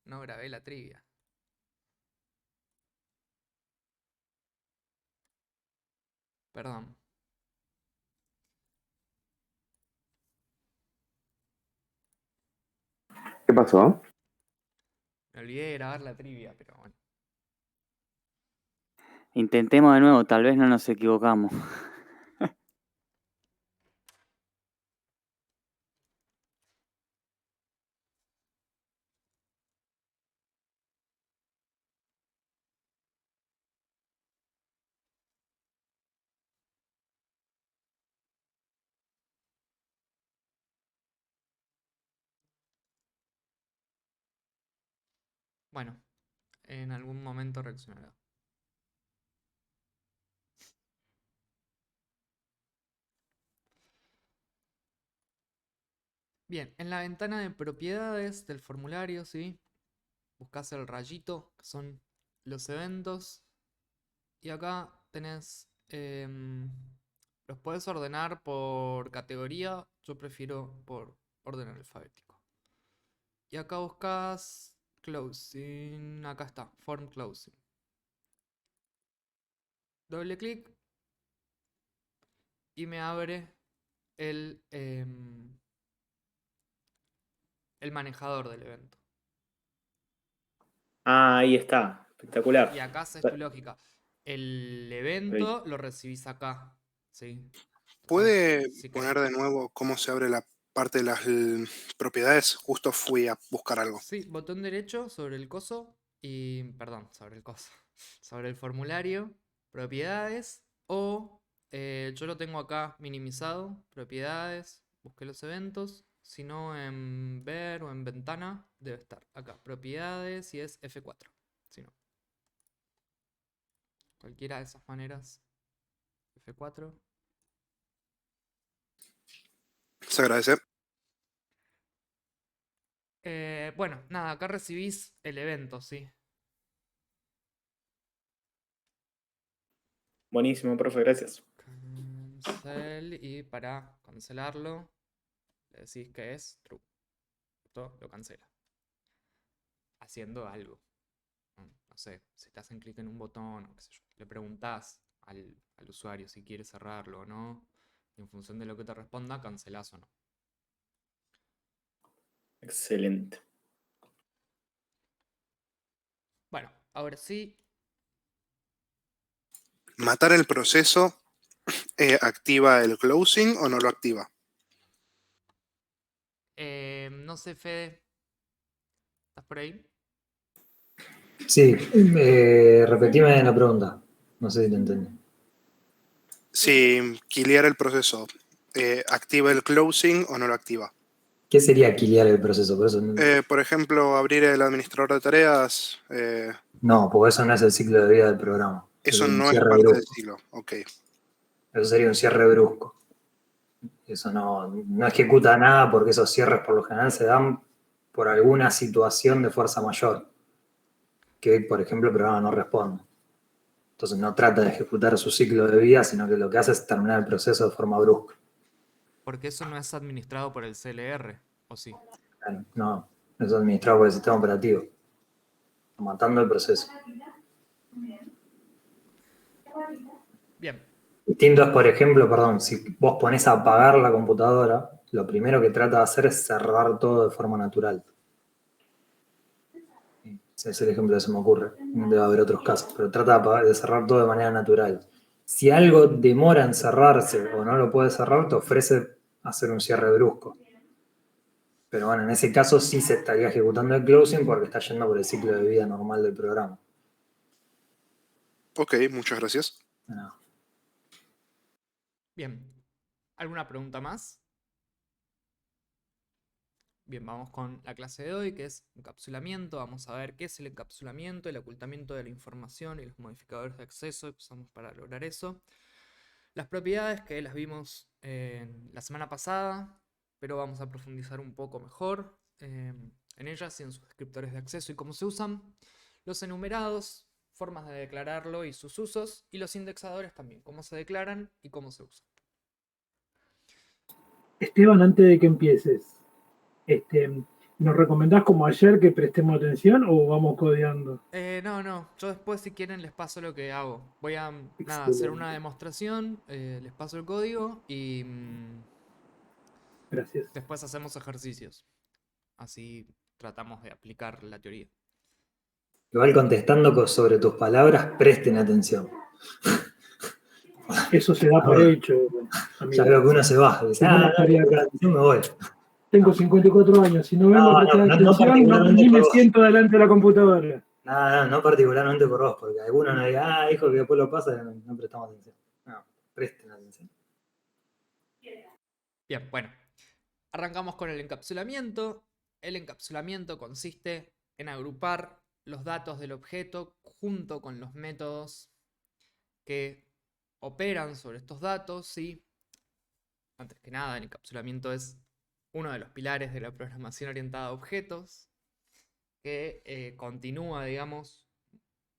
no grabé la trivia. Perdón. ¿Qué pasó? Me olvidé de grabar la trivia, pero bueno. Intentemos de nuevo, tal vez no nos equivocamos. Bueno, en algún momento reaccionará. Bien, en la ventana de propiedades del formulario, ¿sí? Buscas el rayito, que son los eventos. Y acá tenés... los puedes ordenar por categoría. Yo prefiero por orden alfabético. Y acá buscas closing. Acá está, form closing. Doble clic y me abre el manejador del evento. Ah, ahí está. Espectacular. Y acá haces tu lógica. El evento lo recibís acá. ¿Sí? ¿Puede Si poner querés. de nuevo cómo se abre la parte de las propiedades? Justo fui a buscar algo. Sí, botón derecho sobre el coso. Y. Perdón, sobre el coso. Sobre el formulario. Propiedades. O. Yo lo tengo acá minimizado. Propiedades. Busqué los eventos. Si no, en ver o en ventana, debe estar acá. Propiedades y es F4. Si no. Cualquiera de esas maneras. F4. Se agradece. Bueno, nada, acá recibís el evento, ¿sí? Buenísimo, profe, gracias. Cancel y para cancelarlo le decís que es true. Esto lo cancela. Haciendo algo. No sé, si te hacen clic en un botón o qué sé yo. Le preguntás al usuario si quiere cerrarlo o no. Y en función de lo que te responda, cancelás o no. Excelente. Bueno, ahora sí. ¿Matar el proceso activa el closing o no lo activa? No sé, Fede. ¿Estás por ahí? Sí, repetime la pregunta. No sé si te entendí. Si killear el proceso, ¿activa el closing o no lo activa? ¿Qué sería killear el proceso? Por eso Por ejemplo, abrir el administrador de tareas. no, porque eso no es el ciclo de vida del programa. Eso sería un no es cierre parte del brusco. ciclo. Ok. Eso sería un cierre brusco. Eso no ejecuta nada porque esos cierres por lo general se dan por alguna situación de fuerza mayor. Que, por ejemplo, el programa no responde. Entonces no trata de ejecutar su ciclo de vida, sino que lo que hace es terminar el proceso de forma brusca. Porque eso no es administrado por el CLR, ¿o sí? Claro, no, es administrado por el sistema operativo. Está matando el proceso. Bien. Distinto es, por ejemplo, perdón, si vos ponés a apagar la computadora, lo primero que trata de hacer es cerrar todo de forma natural. Ese es el ejemplo que se me ocurre. Debe haber otros casos, pero trata de cerrar todo de manera natural. Si algo demora en cerrarse o no lo puede cerrar, te ofrece hacer un cierre brusco. Pero bueno, en ese caso sí se estaría ejecutando el closing porque está yendo por el ciclo de vida normal del programa. Ok, muchas gracias. No. Bien. ¿Alguna pregunta más? Bien, vamos con la clase de hoy, que es encapsulamiento. Vamos a ver qué es el encapsulamiento, el ocultamiento de la información y los modificadores de acceso que usamos para lograr eso. Las propiedades que las vimos la semana pasada, pero vamos a profundizar un poco mejor en ellas y en sus descriptores de acceso y cómo se usan. Los enumerados, formas de declararlo y sus usos. Y los indexadores también, cómo se declaran y cómo se usan. Esteban, antes de que empieces, ¿Nos recomendás como ayer que prestemos atención o vamos codeando? No. Yo después, si quieren, les paso lo que hago. Voy a hacer Excelente. una demostración, les paso el código y Gracias. después hacemos ejercicios. Así tratamos de aplicar la teoría. Igual contestando sobre tus palabras, presten atención. Eso se da por hecho, Ya amigo. veo que uno se va. Dice, Tengo una no tarea. prestar atención, me voy. Tengo 54 años. Si no vengo a prestar no atención, particularmente ni me por vos. siento delante de la computadora. No particularmente por vos, porque alguno nos diga, hijo, que después lo pasa, no prestamos atención. No, presten atención. Bien, bueno. Arrancamos con el encapsulamiento. El encapsulamiento consiste en agrupar los datos del objeto junto con los métodos que operan sobre estos datos, ¿sí? Antes que nada, el encapsulamiento es uno de los pilares de la programación orientada a objetos, que continúa, digamos,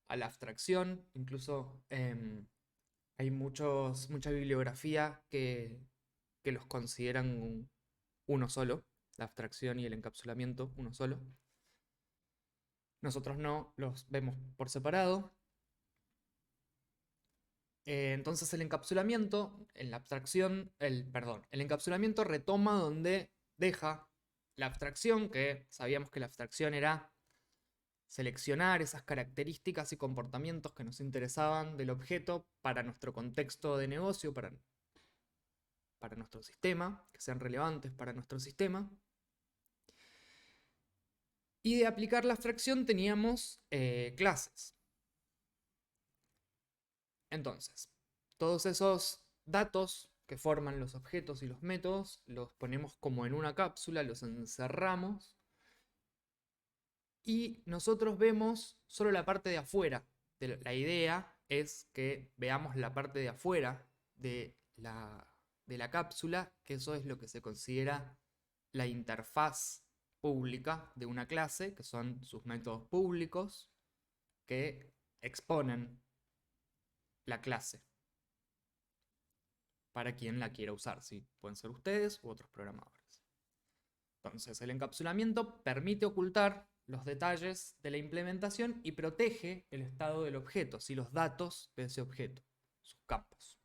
a la abstracción. Incluso hay mucha bibliografía que los consideran uno solo, la abstracción y el encapsulamiento uno solo. Nosotros no, los vemos por separado. Entonces el encapsulamiento, en la abstracción, el encapsulamiento retoma donde deja la abstracción, que sabíamos que la abstracción era seleccionar esas características y comportamientos que nos interesaban del objeto para nuestro contexto de negocio, para nuestro sistema, que sean relevantes para nuestro sistema. Y de aplicar la abstracción teníamos clases. Entonces, todos esos datos que forman los objetos y los métodos los ponemos como en una cápsula, los encerramos y nosotros vemos solo la parte de afuera. La idea es que veamos la parte de afuera de la cápsula, que eso es lo que se considera la interfaz pública de una clase, que son sus métodos públicos que exponen la clase para quien la quiera usar, ¿sí? Pueden ser ustedes u otros programadores. Entonces, el encapsulamiento permite ocultar los detalles de la implementación y protege el estado del objeto, ¿sí? Los datos de ese objeto, sus campos.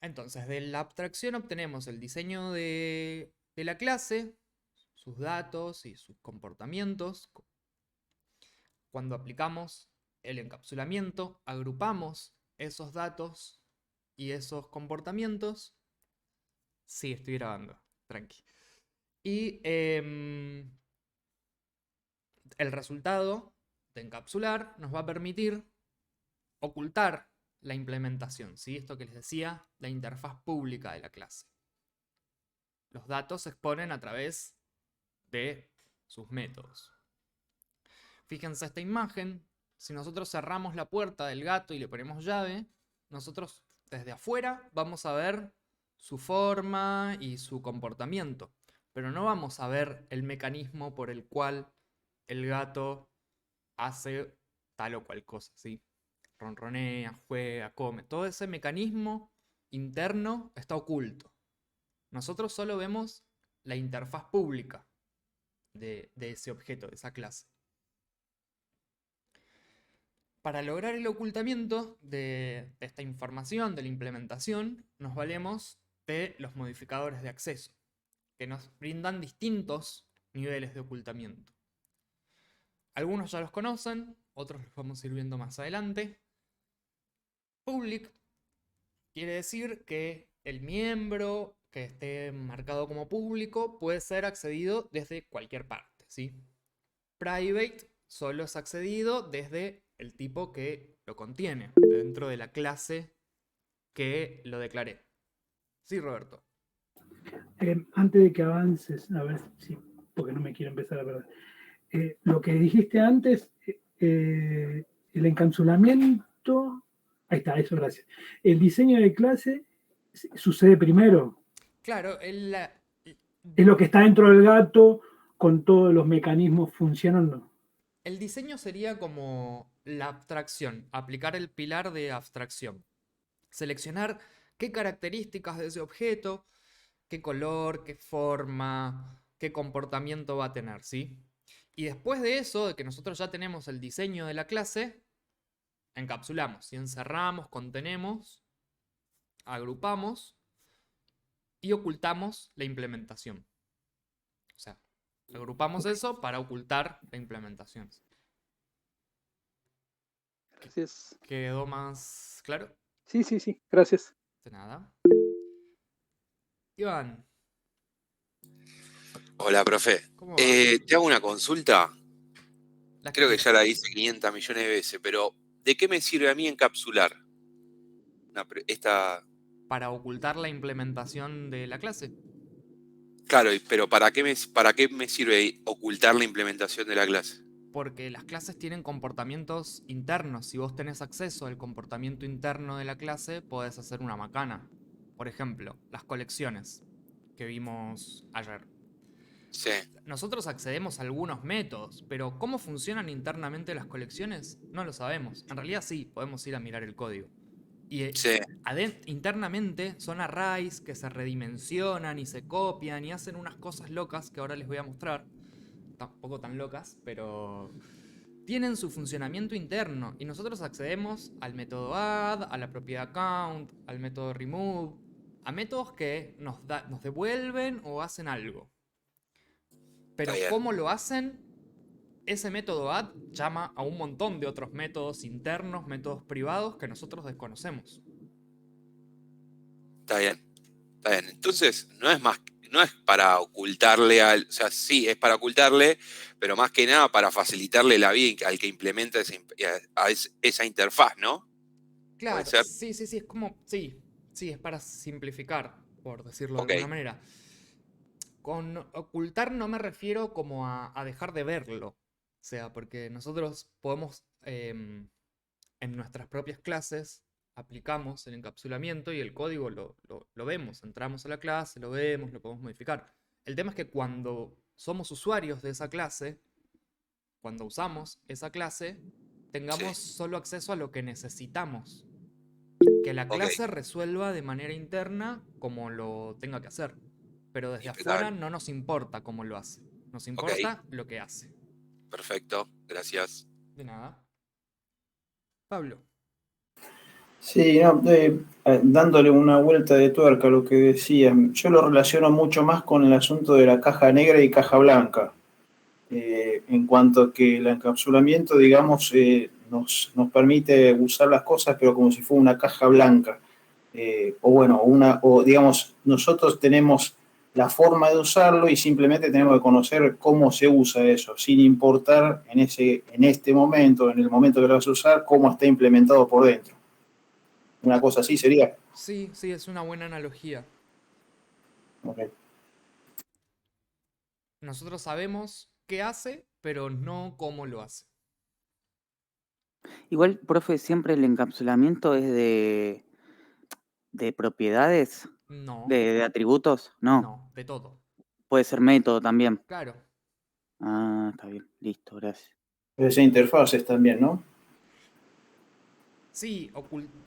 Entonces, de la abstracción obtenemos el diseño de la clase, sus datos y sus comportamientos. Cuando aplicamos el encapsulamiento, agrupamos esos datos y esos comportamientos. Sí, estoy grabando, tranqui. Y el resultado de encapsular nos va a permitir ocultar la implementación, ¿sí? Esto que les decía, la interfaz pública de la clase. Los datos se exponen a través de sus métodos. Fíjense esta imagen. Si nosotros cerramos la puerta del gato y le ponemos llave, nosotros desde afuera vamos a ver su forma y su comportamiento, pero no vamos a ver el mecanismo por el cual el gato hace tal o cual cosa, ¿sí? Ronronea, juega, come. Todo ese mecanismo interno está oculto. Nosotros solo vemos la interfaz pública de ese objeto, de esa clase. Para lograr el ocultamiento de esta información, de la implementación, nos valemos de los modificadores de acceso, que nos brindan distintos niveles de ocultamiento. Algunos ya los conocen, otros los vamos a ir viendo más adelante. Public quiere decir que el miembro que esté marcado como público puede ser accedido desde cualquier parte, ¿sí? Private solo es accedido desde el tipo que lo contiene, dentro de la clase que lo declaré. Sí, Roberto. Antes de que avances, a ver si, porque no me quiero empezar a perder. Lo que dijiste antes, el encapsulamiento, ahí está, eso, gracias. El diseño de clase sucede primero. Claro, es lo que está dentro del gato con todos los mecanismos funcionando. El diseño sería como la abstracción, aplicar el pilar de abstracción. Seleccionar qué características de ese objeto qué color, qué forma, qué comportamiento va a tener, ¿sí? Y después de eso, de que nosotros ya tenemos el diseño de la clase, encapsulamos y encerramos, contenemos, agrupamos y ocultamos la implementación. O sea, agrupamos eso para ocultar la implementación. Gracias. ¿Quedó más claro? Sí, sí, sí, gracias. De nada. Iván, Hola, profe. ¿cómo va? Te hago una consulta. Las Creo que quieras. ya la hice 500 millones de veces, pero ¿de qué me sirve a mí encapsular esta? Para ocultar la implementación de la clase. Claro, pero para qué me sirve ocultar la implementación de la clase? Porque las clases tienen comportamientos internos. Si vos tenés acceso al comportamiento interno de la clase, podés hacer una macana. Por ejemplo, las colecciones que vimos ayer. Sí, Nosotros accedemos a algunos métodos, pero ¿cómo funcionan internamente las colecciones? No lo sabemos. En realidad sí, podemos ir a mirar el código. Y sí, internamente son arrays que se redimensionan y se copian y hacen unas cosas locas que ahora les voy a mostrar. Tampoco tan locas, pero tienen su funcionamiento interno. Y nosotros accedemos al método add, a la propiedad count, al método remove, a métodos que nos devuelven o hacen algo. Pero está bien. ¿cómo lo hacen? Ese método add llama a un montón de otros métodos internos, métodos privados que nosotros desconocemos. Está bien. Está bien. Entonces, no es para ocultarle o sea, sí, es para ocultarle, pero más que nada para facilitarle la vida al que implementa esa interfaz, ¿no? ¿Puede Claro, ser? sí, es como, sí, es para simplificar, por decirlo de Ok, alguna manera. Con ocultar no me refiero como a dejar de verlo. O sea, porque nosotros podemos, en nuestras propias clases, aplicamos el encapsulamiento y el código lo vemos. Entramos a la clase, lo vemos, lo podemos modificar. El tema es que cuando somos usuarios de esa clase, cuando usamos esa clase, tengamos sí, solo acceso a lo que necesitamos. Que la ok, clase resuelva de manera interna como lo tenga que hacer. Pero desde afuera impecable. no nos importa cómo lo hace. Nos Ok, importa lo que hace. perfecto, gracias. De nada. Pablo. Sí, no, dándole una vuelta de tuerca a lo que decía, yo lo relaciono mucho más con el asunto de la caja negra y caja blanca, en cuanto a que el encapsulamiento, digamos, nos permite usar las cosas, pero como si fuera una caja blanca. O digamos, nosotros tenemos la forma de usarlo y simplemente tenemos que conocer cómo se usa eso, sin importar en este momento, en el momento que lo vas a usar, cómo está implementado por dentro. Una cosa así sería. Sí, es una buena analogía. Okay. Nosotros sabemos qué hace, pero no cómo lo hace. Igual, profe, siempre el encapsulamiento es de propiedades, No, de atributos. No, no, de todo. puede ser método también. Claro. Ah, está bien, listo, gracias. Esa interfaces también, ¿no? Sí,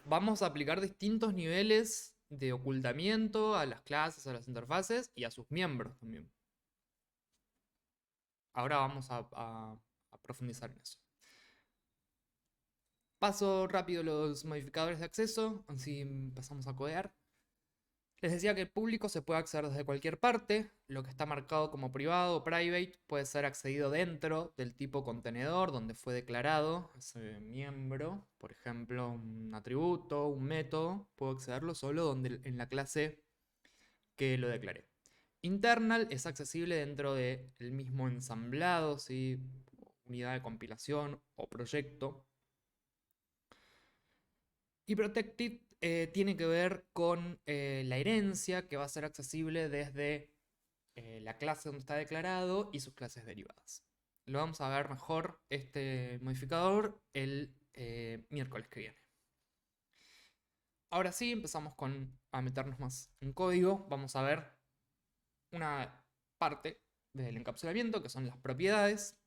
vamos a aplicar distintos niveles de ocultamiento a las clases, a las interfaces y a sus miembros también. Ahora vamos a profundizar en eso. Paso rápido los modificadores de acceso, así pasamos a codear. Les decía que el público se puede acceder desde cualquier parte. Lo que está marcado como privado o private puede ser accedido dentro del tipo contenedor donde fue declarado ese miembro. Por ejemplo, un atributo, un método, puedo accederlo solo en la clase que lo declaré. Internal es accesible dentro del mismo ensamblado, ¿sí? Unidad de compilación o proyecto. Y Protected tiene que ver con la herencia que va a ser accesible desde la clase donde está declarado y sus clases derivadas. Lo vamos a ver mejor este modificador el miércoles que viene. Ahora sí, empezamos a meternos más en código. Vamos a ver una parte del encapsulamiento que son las propiedades.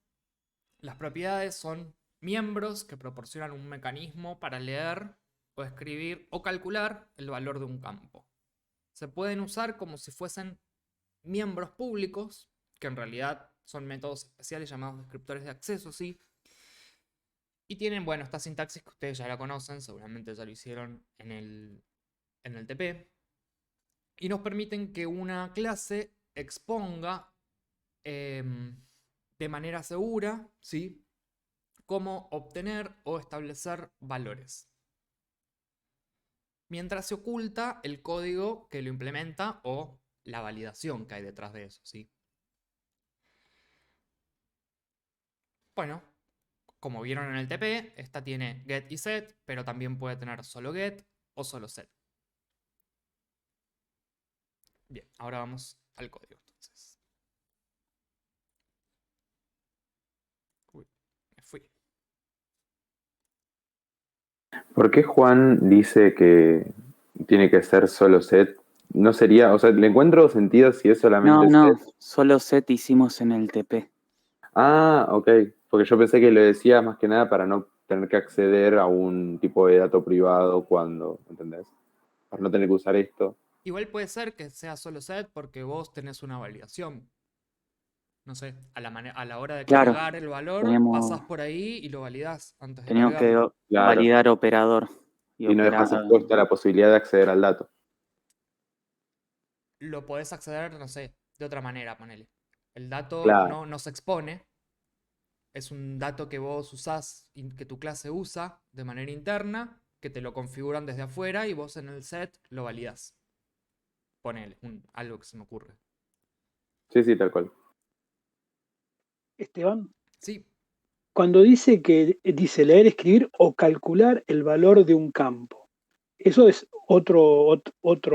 Las propiedades son miembros que proporcionan un mecanismo para leer o escribir o calcular el valor de un campo. se pueden usar como si fuesen miembros públicos, que en realidad son métodos especiales llamados descriptores de acceso, ¿sí? Y tienen, bueno, esta sintaxis que ustedes ya la conocen, seguramente ya lo hicieron en el TP. Y nos permiten que una clase exponga de manera segura, ¿sí?, cómo obtener o establecer valores. Mientras se oculta el código que lo implementa o la validación que hay detrás de eso, ¿sí? Bueno, como vieron en el TP, esta tiene get y set, pero también puede tener solo get o solo set. Bien, ahora vamos al código entonces. Uy, me fui. ¿Por qué Juan dice que tiene que ser solo set? No sería, o sea, le encuentro sentido si es solamente No, set. solo set hicimos en el TP. Ah, ok. Porque yo pensé que lo decía más que nada para no tener que acceder a un tipo de dato privado cuando, ¿entendés? Para no tener que usar esto. Igual puede ser que sea solo set porque vos tenés una validación. No sé, a la hora de Claro, cargar el valor, tenemos- pasás por ahí y lo validás antes de Tenemos que cargarlo. Claro. validar operador. Y no dejas expuesta la posibilidad de acceder al dato. Lo podés acceder, no sé, de otra manera, ponele. El dato Claro. no se expone. Es un dato que vos usás, que tu clase usa de manera interna, que te lo configuran desde afuera y vos en el set lo validás. Ponele, algo que se me ocurre. Sí, sí, tal cual. Esteban, Sí, cuando dice que dice leer, escribir o calcular el valor de un campo, ¿eso es otro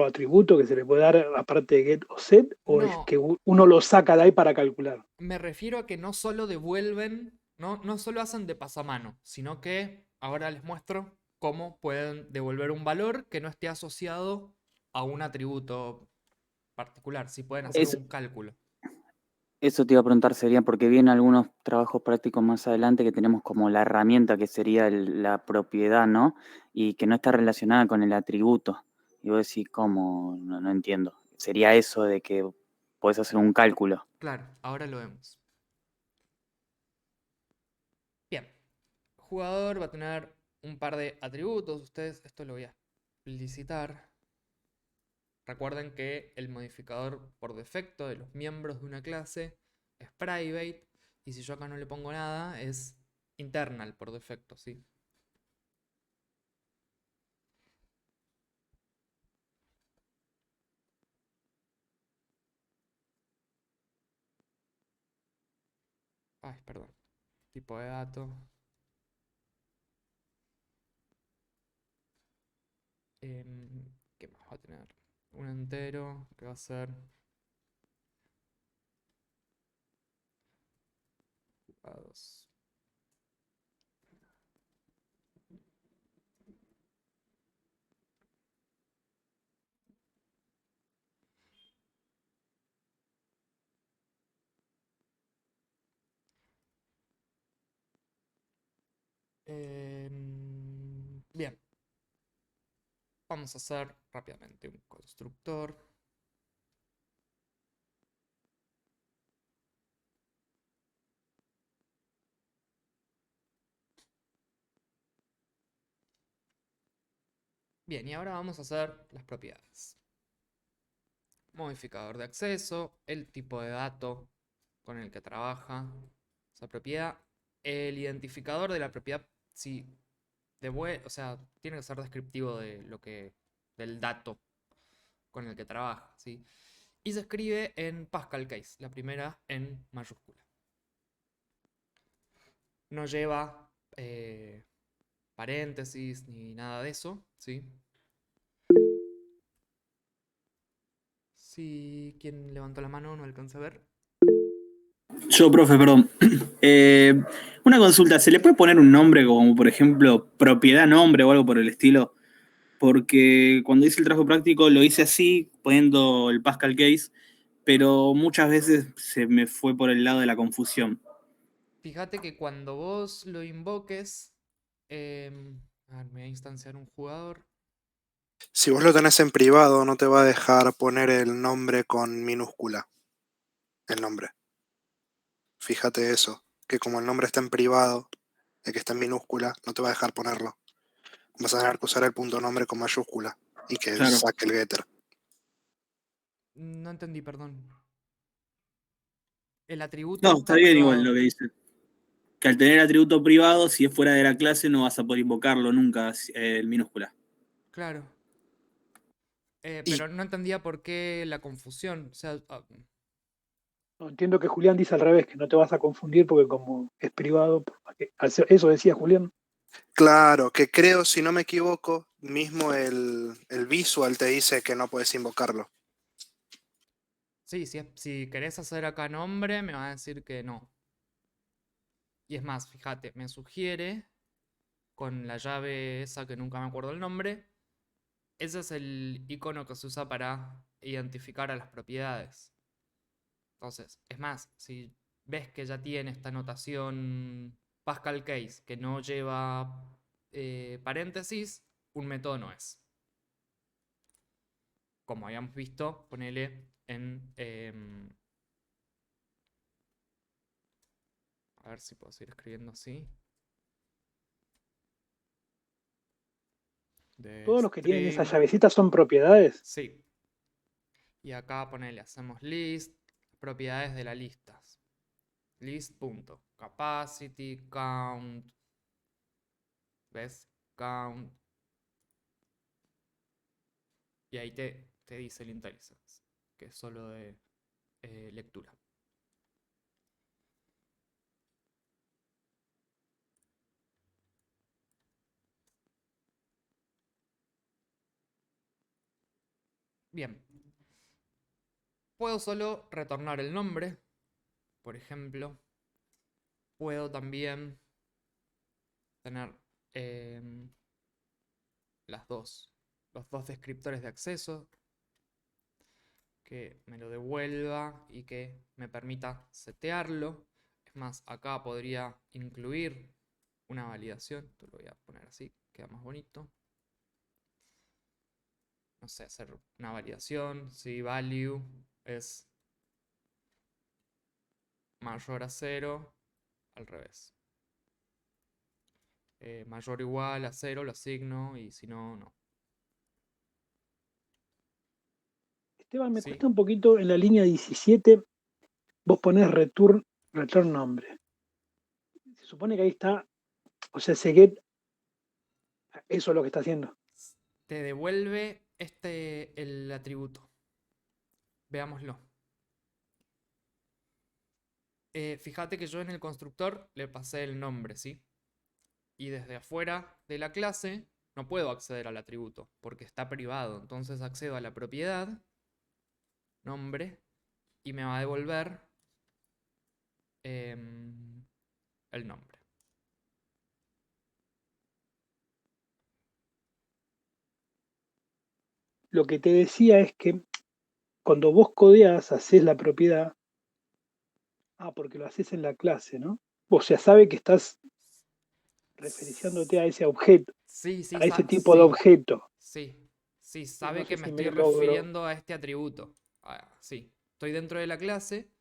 atributo que se le puede dar aparte de get o set? ¿O es no, que uno lo saca de ahí para calcular? me refiero a que no solo devuelven, no solo hacen de pasamano, sino que ahora les muestro cómo pueden devolver un valor que no esté asociado a un atributo particular. Si pueden hacer Es- un cálculo. Eso te iba a preguntar, sería porque vienen algunos trabajos prácticos más adelante que tenemos como la herramienta que sería la propiedad, ¿no? Y que no está relacionada con el atributo. Y vos decís, ¿cómo? No entiendo. Sería eso de que podés hacer un cálculo. Claro, ahora lo vemos. Bien, jugador va a tener un par de atributos. Ustedes, esto lo voy a explicitar. Recuerden que el modificador por defecto de los miembros de una clase es private. Y si yo acá no le pongo nada, es internal por defecto, ¿sí? Ay, perdón. Tipo de dato. ¿Qué más va a tener? Un entero que va a ser jugados. Bien. Vamos a hacer rápidamente un constructor. Bien, y ahora vamos a hacer las propiedades. Modificador de acceso, el tipo de dato con el que trabaja esa propiedad, el identificador de la propiedad, si o sea, tiene que ser descriptivo de del dato con el que trabaja, ¿sí? Y se escribe en Pascal Case, la primera en mayúscula. No lleva paréntesis ni nada de eso, ¿sí? Si quien levantó la mano no alcanza a ver. Yo, profe, perdón. Una consulta, ¿se le puede poner un nombre como, por ejemplo, propiedad nombre o algo por el estilo? Porque cuando hice el trabajo práctico lo hice así, poniendo el Pascal Case, pero muchas veces se me fue por el lado de la confusión. Fíjate que cuando vos lo invoques, a ver, me voy a instanciar un jugador. Si vos lo tenés en privado, no te va a dejar poner el nombre con minúscula. El nombre. Fíjate eso, que como el nombre está en privado, el que está en minúscula, no te va a dejar ponerlo. Vas a tener que usar el punto nombre con mayúscula y que Claro. saque el getter. No entendí, perdón. El atributo No, está bien igual privado. lo que dice. Que al tener atributo privado, si es fuera de la clase, no vas a poder invocarlo nunca en minúscula. Claro. Y Pero no entendía por qué la confusión. O sea, No, entiendo que Julián dice al revés, que no te vas a confundir porque como es privado, eso decía Julián. claro, que creo, si no me equivoco, mismo el visual te dice que no puedes invocarlo. sí, si querés hacer acá nombre, me va a decir que no. Y es más, fíjate, me sugiere con la llave esa que nunca me acuerdo el nombre. Ese es el icono que se usa para identificar a las propiedades. Entonces, es más, si ves que ya tiene esta notación Pascal Case que no lleva paréntesis, un método no es. Como habíamos visto, ponele en... a ver si puedo seguir escribiendo así. Todos los que tienen esas String. llavecitas son propiedades. Sí. Y acá ponele, hacemos list, propiedades de la lista. List.capacity, count. ¿Ves? Count. Y ahí te dice el IntelliSense, que es solo de lectura. Bien. Puedo solo retornar el nombre, por ejemplo. Puedo también tener los dos descriptores de acceso, que me lo devuelva y que me permita setearlo. Es más, acá podría incluir una validación. Esto lo voy a poner así, queda más bonito. No sé, hacer una validación. Si value es mayor a 0, al revés. Mayor o igual a 0 lo asigno y si no, no. Esteban, me ¿Sí? cuesta un poquito en la línea 17, vos ponés return nombre. Se supone que ahí está, o sea, ese get, eso es lo que está haciendo. Te devuelve el atributo. Veámoslo. Fíjate que yo en el constructor le pasé el nombre, ¿sí? Y desde afuera de la clase no puedo acceder al atributo porque está privado. Entonces accedo a la propiedad, nombre, y me va a devolver el nombre. Lo que te decía es que cuando vos codeás, haces la propiedad, porque lo haces en la clase, ¿no? O sea, sabe que estás referenciándote a ese objeto, Sí, a ese tipo de objeto. Sí, sabe No que sé me si estoy me logro. refiriendo a este atributo. Sí, estoy dentro de la clase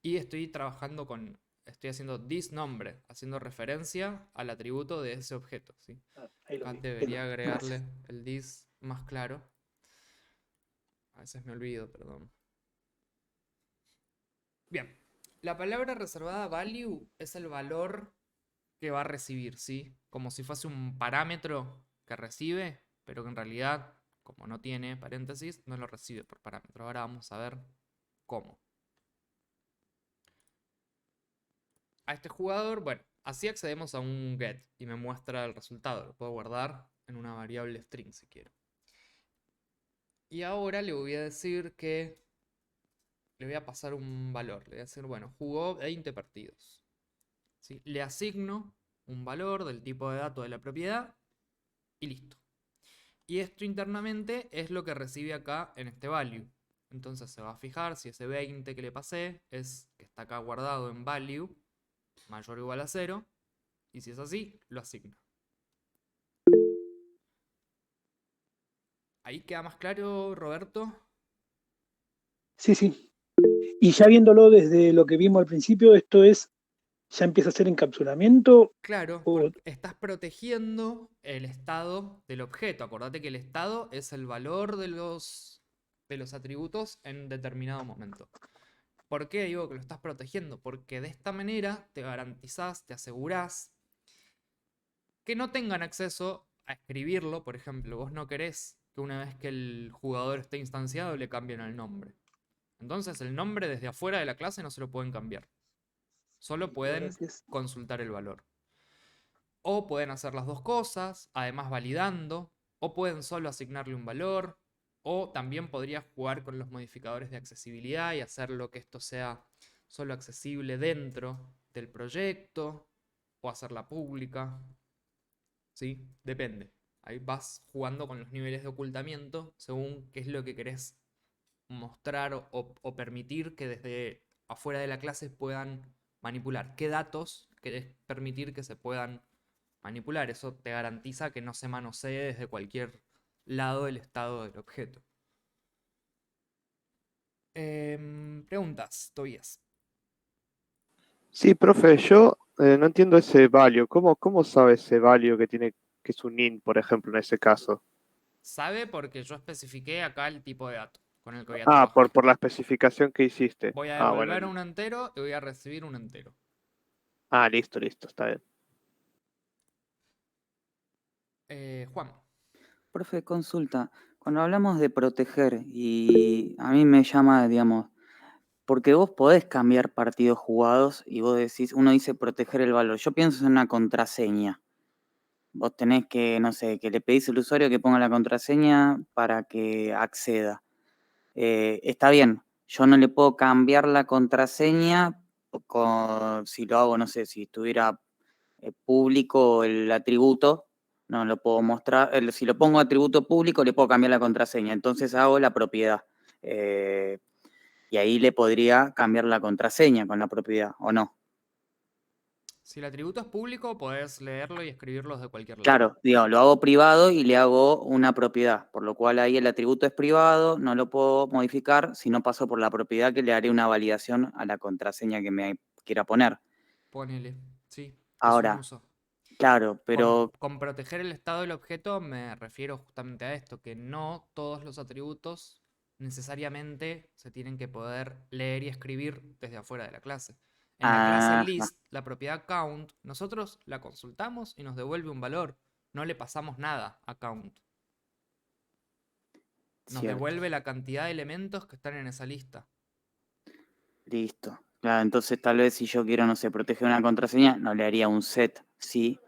y estoy trabajando con, estoy haciendo this nombre, haciendo referencia al atributo de ese objeto, ¿sí? Ahí lo Acá vi. debería agregarle Gracias. el this más claro. A veces me olvido, perdón. Bien, la palabra reservada value es el valor que va a recibir, ¿sí? Como si fuese un parámetro que recibe, pero que en realidad, como no tiene paréntesis, no lo recibe por parámetro. Ahora vamos a ver cómo. A este jugador, bueno, así accedemos a un get y me muestra el resultado. Lo puedo guardar en una variable string si quiero. Y ahora le voy a decir que le voy a pasar un valor. Le voy a decir, bueno, jugó 20 partidos. ¿Sí? Le asigno un valor del tipo de dato de la propiedad y listo. Y esto internamente es lo que recibe acá en este value. Entonces se va a fijar si ese 20 que le pasé es que está acá guardado en value mayor o igual a 0. Y si es así, lo asigna. ¿Ahí queda más claro, Roberto? Sí, sí. Y ya viéndolo desde lo que vimos al principio, esto es, ya empieza a ser encapsulamiento Claro, o porque estás protegiendo el estado del objeto. Acordate que el estado es el valor de los atributos en determinado momento. ¿Por qué digo que lo estás protegiendo? Porque de esta manera te garantizás, te asegurás que no tengan acceso a escribirlo. Por ejemplo, vos no querés que una vez que el jugador esté instanciado le cambien el nombre. Entonces el nombre desde afuera de la clase no se lo pueden cambiar. Solo pueden gracias. consultar el valor. O pueden hacer las dos cosas, además validando, o pueden solo asignarle un valor, o también podrías jugar con los modificadores de accesibilidad y hacer lo que esto sea solo accesible dentro del proyecto, o hacerla pública. ¿Sí? Depende. Ahí vas jugando con los niveles de ocultamiento según qué es lo que querés mostrar o permitir que desde afuera de la clase puedan manipular. ¿Qué datos querés permitir que se puedan manipular? Eso te garantiza que no se manosee desde cualquier lado el estado del objeto. Preguntas, Tobías. Sí, profe, yo no entiendo ese value. ¿Cómo sabe ese value que es un int, por ejemplo, en ese caso? Sabe porque yo especifiqué acá el tipo de dato con el que voy a Ah, trabajar. por la especificación que hiciste. Voy a Ah, bueno. devolver un entero y voy a recibir un entero. Ah, listo, está bien. Juan. Profe, consulta. Cuando hablamos de proteger, y a mí me llama, digamos, porque vos podés cambiar partidos jugados y vos decís, uno dice proteger el valor. Yo pienso en una contraseña. Vos tenés que, no sé, que le pedís al usuario que ponga la contraseña para que acceda. Está bien, yo no le puedo cambiar la contraseña si lo hago, no sé, si estuviera público el atributo, no lo puedo mostrar. Si lo pongo atributo público, le puedo cambiar la contraseña. Entonces hago la propiedad. Y ahí le podría cambiar la contraseña con la propiedad, ¿o no? Si el atributo es público, podés leerlo y escribirlo de cualquier lado. Claro, digo, lo hago privado y le hago una propiedad, por lo cual ahí el atributo es privado, no lo puedo modificar si no paso por la propiedad que le haré una validación a la contraseña que me quiera poner. Ponele, sí, es un Ahora, uso. claro, pero Con proteger el estado del objeto me refiero justamente a esto, que no todos los atributos necesariamente se tienen que poder leer y escribir desde afuera de la clase. En la clase ajá, list, la propiedad count, nosotros la consultamos y nos devuelve un valor. No le pasamos nada a count. Nos cierto, devuelve la cantidad de elementos que están en esa lista. listo. Claro, entonces tal vez si yo quiero, no sé, proteger una contraseña, no le haría un set, sí.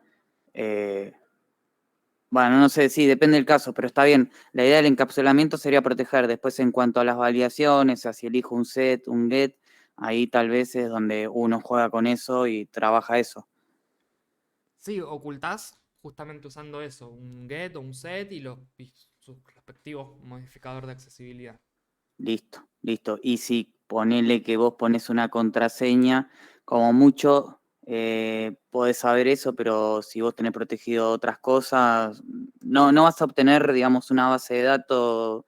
Bueno, no sé, sí, depende del caso, pero está bien. La idea del encapsulamiento sería proteger. Después, en cuanto a las validaciones, si elijo un set, un get, ahí tal vez es donde uno juega con eso y trabaja eso. Sí, ocultás justamente usando eso, un get o un set y sus respectivos modificadores de accesibilidad. Listo, listo. Y si ponele que vos pones una contraseña, como mucho podés saber eso, pero si vos tenés protegido otras cosas, no vas a obtener, digamos, una base de datos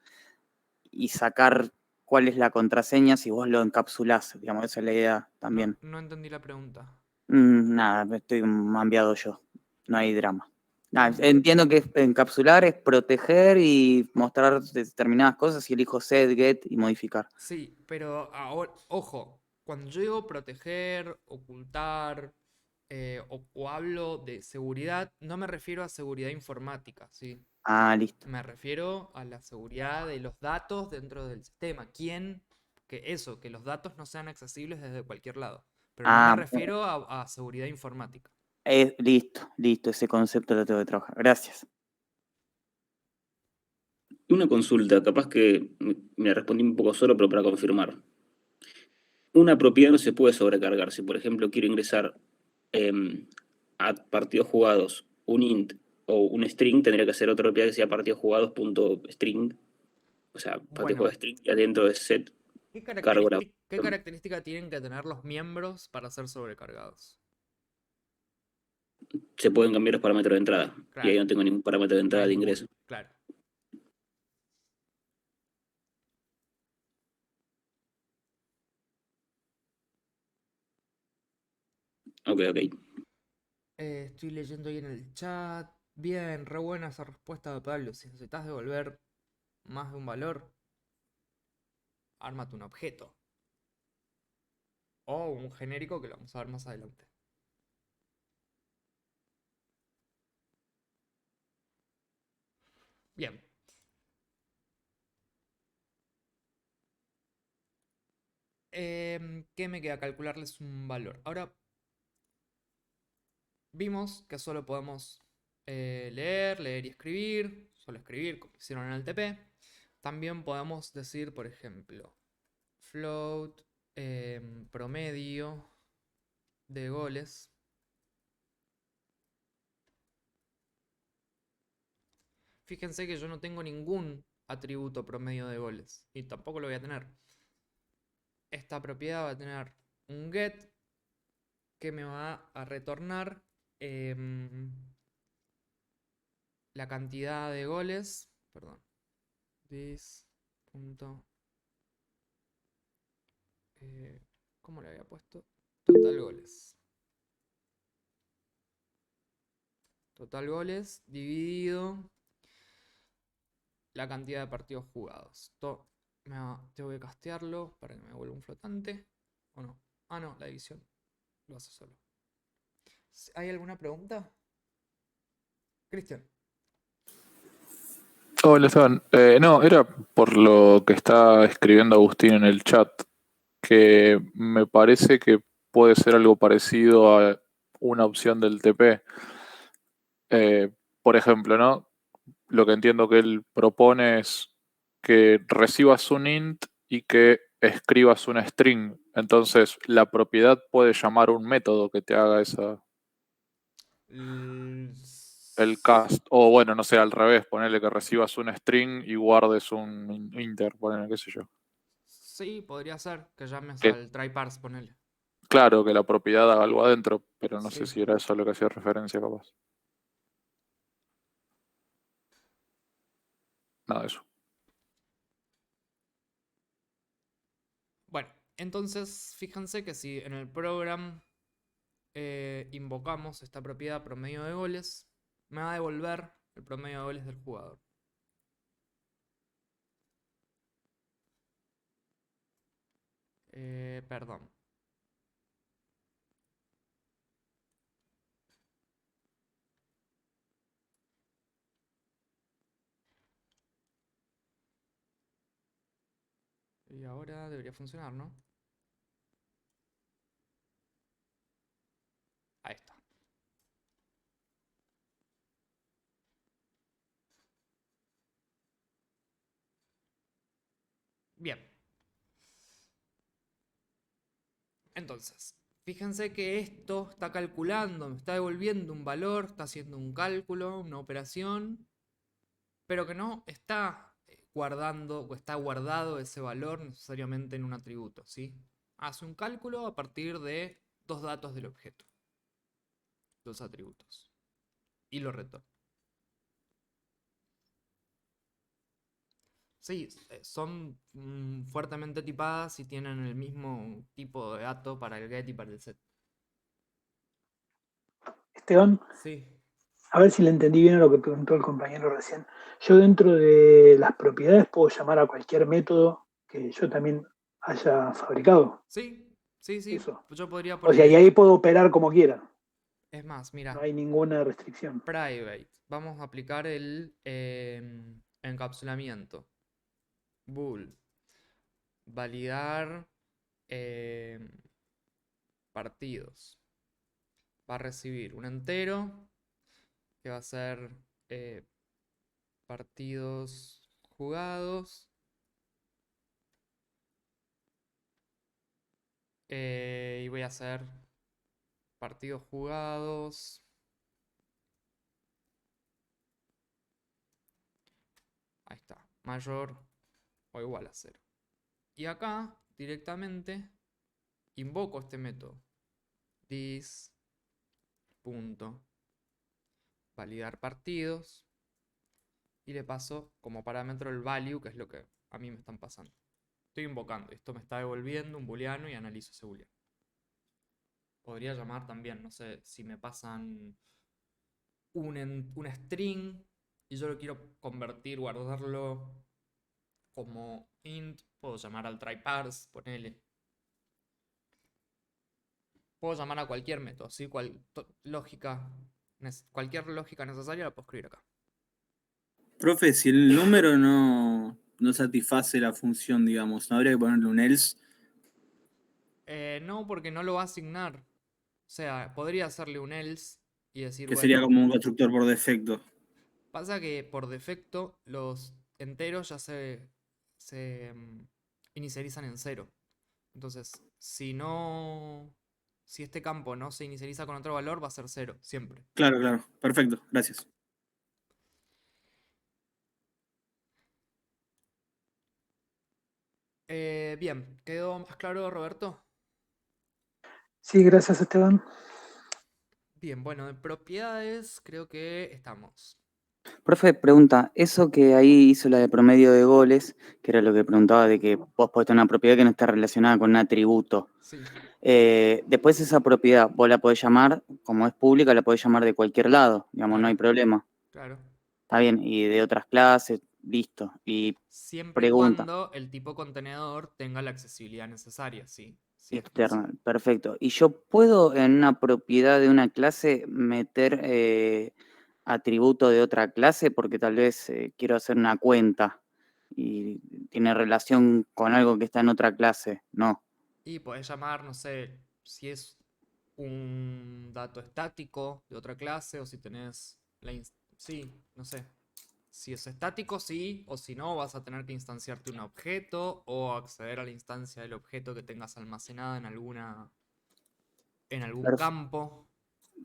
y sacar cuál es la contraseña si vos lo encapsulás, digamos, esa es la idea también. No entendí la pregunta. Nada, me estoy mambiado yo, no hay drama. Nada, entiendo que encapsular es proteger y mostrar determinadas cosas y elijo set, get y modificar. Sí, pero ahora, ojo, cuando yo digo proteger, ocultar o hablo de seguridad, no me refiero a seguridad informática, ¿sí? Ah, listo. Me refiero a la seguridad de los datos dentro del sistema. Que los datos no sean accesibles desde cualquier lado. Pero no me refiero a seguridad informática. Listo, ese concepto lo tengo que trabajar. Gracias. Una consulta, capaz que me respondí un poco solo, pero para confirmar. Una propiedad no se puede sobrecargar. Si, por ejemplo, quiero ingresar a partidos jugados un int o un string, tendría que hacer otra propiedad que sea partidos jugados.string. O sea, partidos jugados string, y adentro de set ¿Qué cargo la... característica tienen que tener los miembros para ser sobrecargados? Se pueden cambiar los parámetros de entrada. Claro. Y ahí no tengo ningún parámetro de entrada de ingreso. Claro. Ok. Estoy leyendo ahí en el chat. Bien, re buena esa respuesta de Pablo. Si necesitas devolver más de un valor, ármate un objeto. O un genérico que lo vamos a ver más adelante. Bien. ¿Qué me queda? Calcularles un valor. Ahora, vimos que solo podemos leer y escribir. Solo escribir, como hicieron en el TP. También podemos decir, por ejemplo, float promedio de goles. Fíjense que yo no tengo ningún atributo promedio de goles. Y tampoco lo voy a tener. Esta propiedad va a tener un get que me va a retornar la cantidad de goles. Perdón. This. ¿Cómo le había puesto? Total goles. Total goles dividido la cantidad de partidos jugados. Tengo que castearlo para que me vuelva un flotante. ¿O no? Ah, no, la división lo hace solo. ¿Hay alguna pregunta? Cristian. Hola, Esteban. No, era por lo que está escribiendo Agustín en el chat, que me parece que puede ser algo parecido a una opción del TP. Por ejemplo, ¿no? Lo que entiendo que él propone es que recibas un int y que escribas una string. Entonces, la propiedad puede llamar un método que te haga el cast. O bueno, no sé, al revés, ponerle que recibas un string y guardes un inter, ponele, qué sé yo. Sí, podría ser que llames Que, al tryparse, ponele. claro, que la propiedad haga algo adentro, pero no sé Sí. si era eso a lo que hacía referencia, capaz. Nada de eso. Bueno, entonces fíjense que si en el program invocamos esta propiedad promedio de goles, me va a devolver el promedio de goles del jugador. Perdón. Y ahora debería funcionar, ¿no? Ahí está. Bien. Entonces, fíjense que esto está calculando, me está devolviendo un valor, está haciendo un cálculo, una operación, pero que no está guardando o está guardado ese valor necesariamente en un atributo, ¿sí? Hace un cálculo a partir de dos datos del objeto, dos atributos, y lo retorna. Sí, son fuertemente tipadas y tienen el mismo tipo de dato para el get y para el set. Esteban, Sí. a ver si le entendí bien a lo que preguntó el compañero recién. Yo dentro de las propiedades puedo llamar a cualquier método que yo también haya fabricado. Sí. Eso. Yo podría O sea, y poner. ahí puedo operar como quiera. Es más, mira. No hay ninguna restricción. Private. Vamos a aplicar el encapsulamiento. Bool. Validar partidos. Va a recibir un entero que va a ser partidos jugados. Y voy a hacer partidos jugados. Ahí está. Mayor o igual a 0. Y acá directamente invoco este método. This. Punto. Validar partidos. Y le paso como parámetro el value, que es lo que a mí me están pasando. Estoy invocando. Esto me está devolviendo un booleano y analizo ese booleano. podría llamar también, no sé, si me pasan un string y yo lo quiero convertir, guardarlo como int, puedo llamar al tryparse, ponele. Puedo llamar a cualquier método, ¿sí? Cualquier lógica necesaria la puedo escribir acá. Profe, si el número no satisface la función, digamos, ¿no habría que ponerle un else? No, porque no lo va a asignar. O sea, podría hacerle un else y decir, Que sería bueno, como un constructor por defecto. pasa que por defecto los enteros ya se inicializan en 0. Entonces, si este campo no se inicializa con otro valor, va a ser 0, siempre. Claro, claro. Perfecto, gracias. Bien, ¿quedó más claro, Roberto? Sí, gracias, Esteban. Bien, bueno, de propiedades creo que estamos. Profe, pregunta, eso que ahí hizo la de promedio de goles, que era lo que preguntaba de que vos podés tener una propiedad que no está relacionada con un atributo. Sí. Después esa propiedad, vos la podés llamar, como es pública, la podés llamar de cualquier lado, digamos, no hay Claro. problema. Claro. Está bien, y de otras clases, listo. Y Siempre y pregunta, cuando el tipo contenedor tenga la accesibilidad necesaria, sí. Sí, externa, perfecto. ¿Y yo puedo en una propiedad de una clase meter atributo de otra clase? Porque tal vez quiero hacer una cuenta y tiene relación con algo que está en otra clase. No. Y podés llamar, no sé, si es un dato estático de otra clase o si tenés sí, no sé. Si es estático, sí, o si no, vas a tener que instanciarte un objeto o acceder a la instancia del objeto que tengas almacenada en algún campo.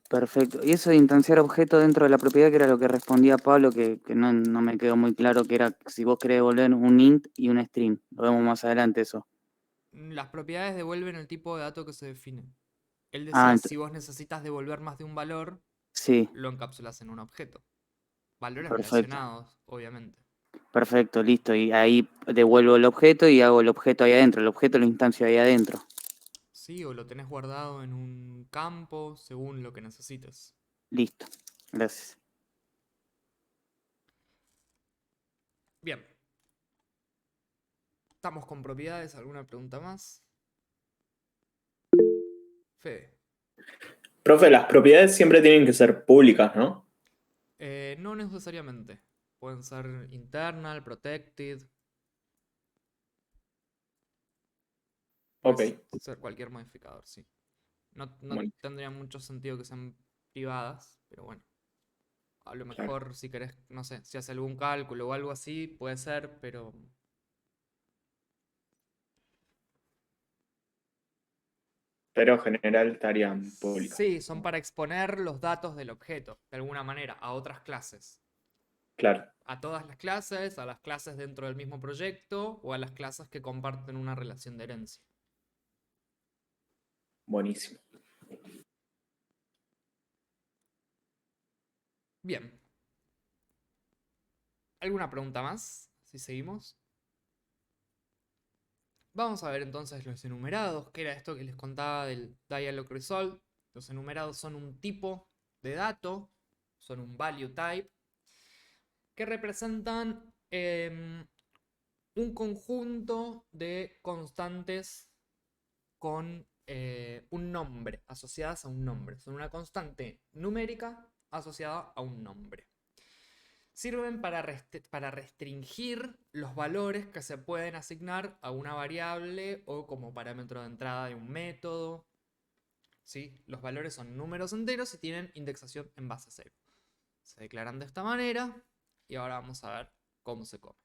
Perfecto. Y eso de instanciar objeto dentro de la propiedad, que era lo que respondía Pablo, que no me quedó muy claro, que era si vos querés devolver un int y un string. Lo vemos más adelante eso. Las propiedades devuelven el tipo de dato que se define. Él Ah, decía, si vos necesitas devolver más de un valor, sí. lo encapsulas en un objeto. Valores Perfecto. relacionados, obviamente. Perfecto, listo. Y ahí devuelvo el objeto y hago el objeto ahí adentro. El objeto lo instancio ahí adentro. Sí, o lo tenés guardado en un campo según lo que necesites. Listo. Gracias. Bien. ¿Estamos con propiedades? ¿Alguna pregunta más? Fede. Profe, las propiedades siempre tienen que ser públicas, ¿no? No necesariamente. Pueden ser internal, protected. Ok. Puede ser cualquier modificador, sí. No Bueno. tendría mucho sentido que sean privadas, pero bueno. A lo Claro. mejor si querés, no sé, si hace algún cálculo o algo así, puede ser, pero... Pero en general estarían públicas. Sí, son para exponer los datos del objeto, de alguna manera, a otras clases. Claro. A todas las clases, a las clases dentro del mismo proyecto o a las clases que comparten una relación de herencia. Buenísimo. Bien. ¿Alguna pregunta más? Si seguimos. Vamos a ver entonces los enumerados, que era esto que les contaba del Dialog Resolve. Los enumerados son un tipo de dato, son un value type, que representan un conjunto de constantes con un nombre, asociadas a un nombre. Son una constante numérica asociada a un nombre. Sirven para restringir los valores que se pueden asignar a una variable o como parámetro de entrada de un método. ¿Sí? Los valores son números enteros y tienen indexación en base 0. Se declaran de esta manera y ahora vamos a ver cómo se come.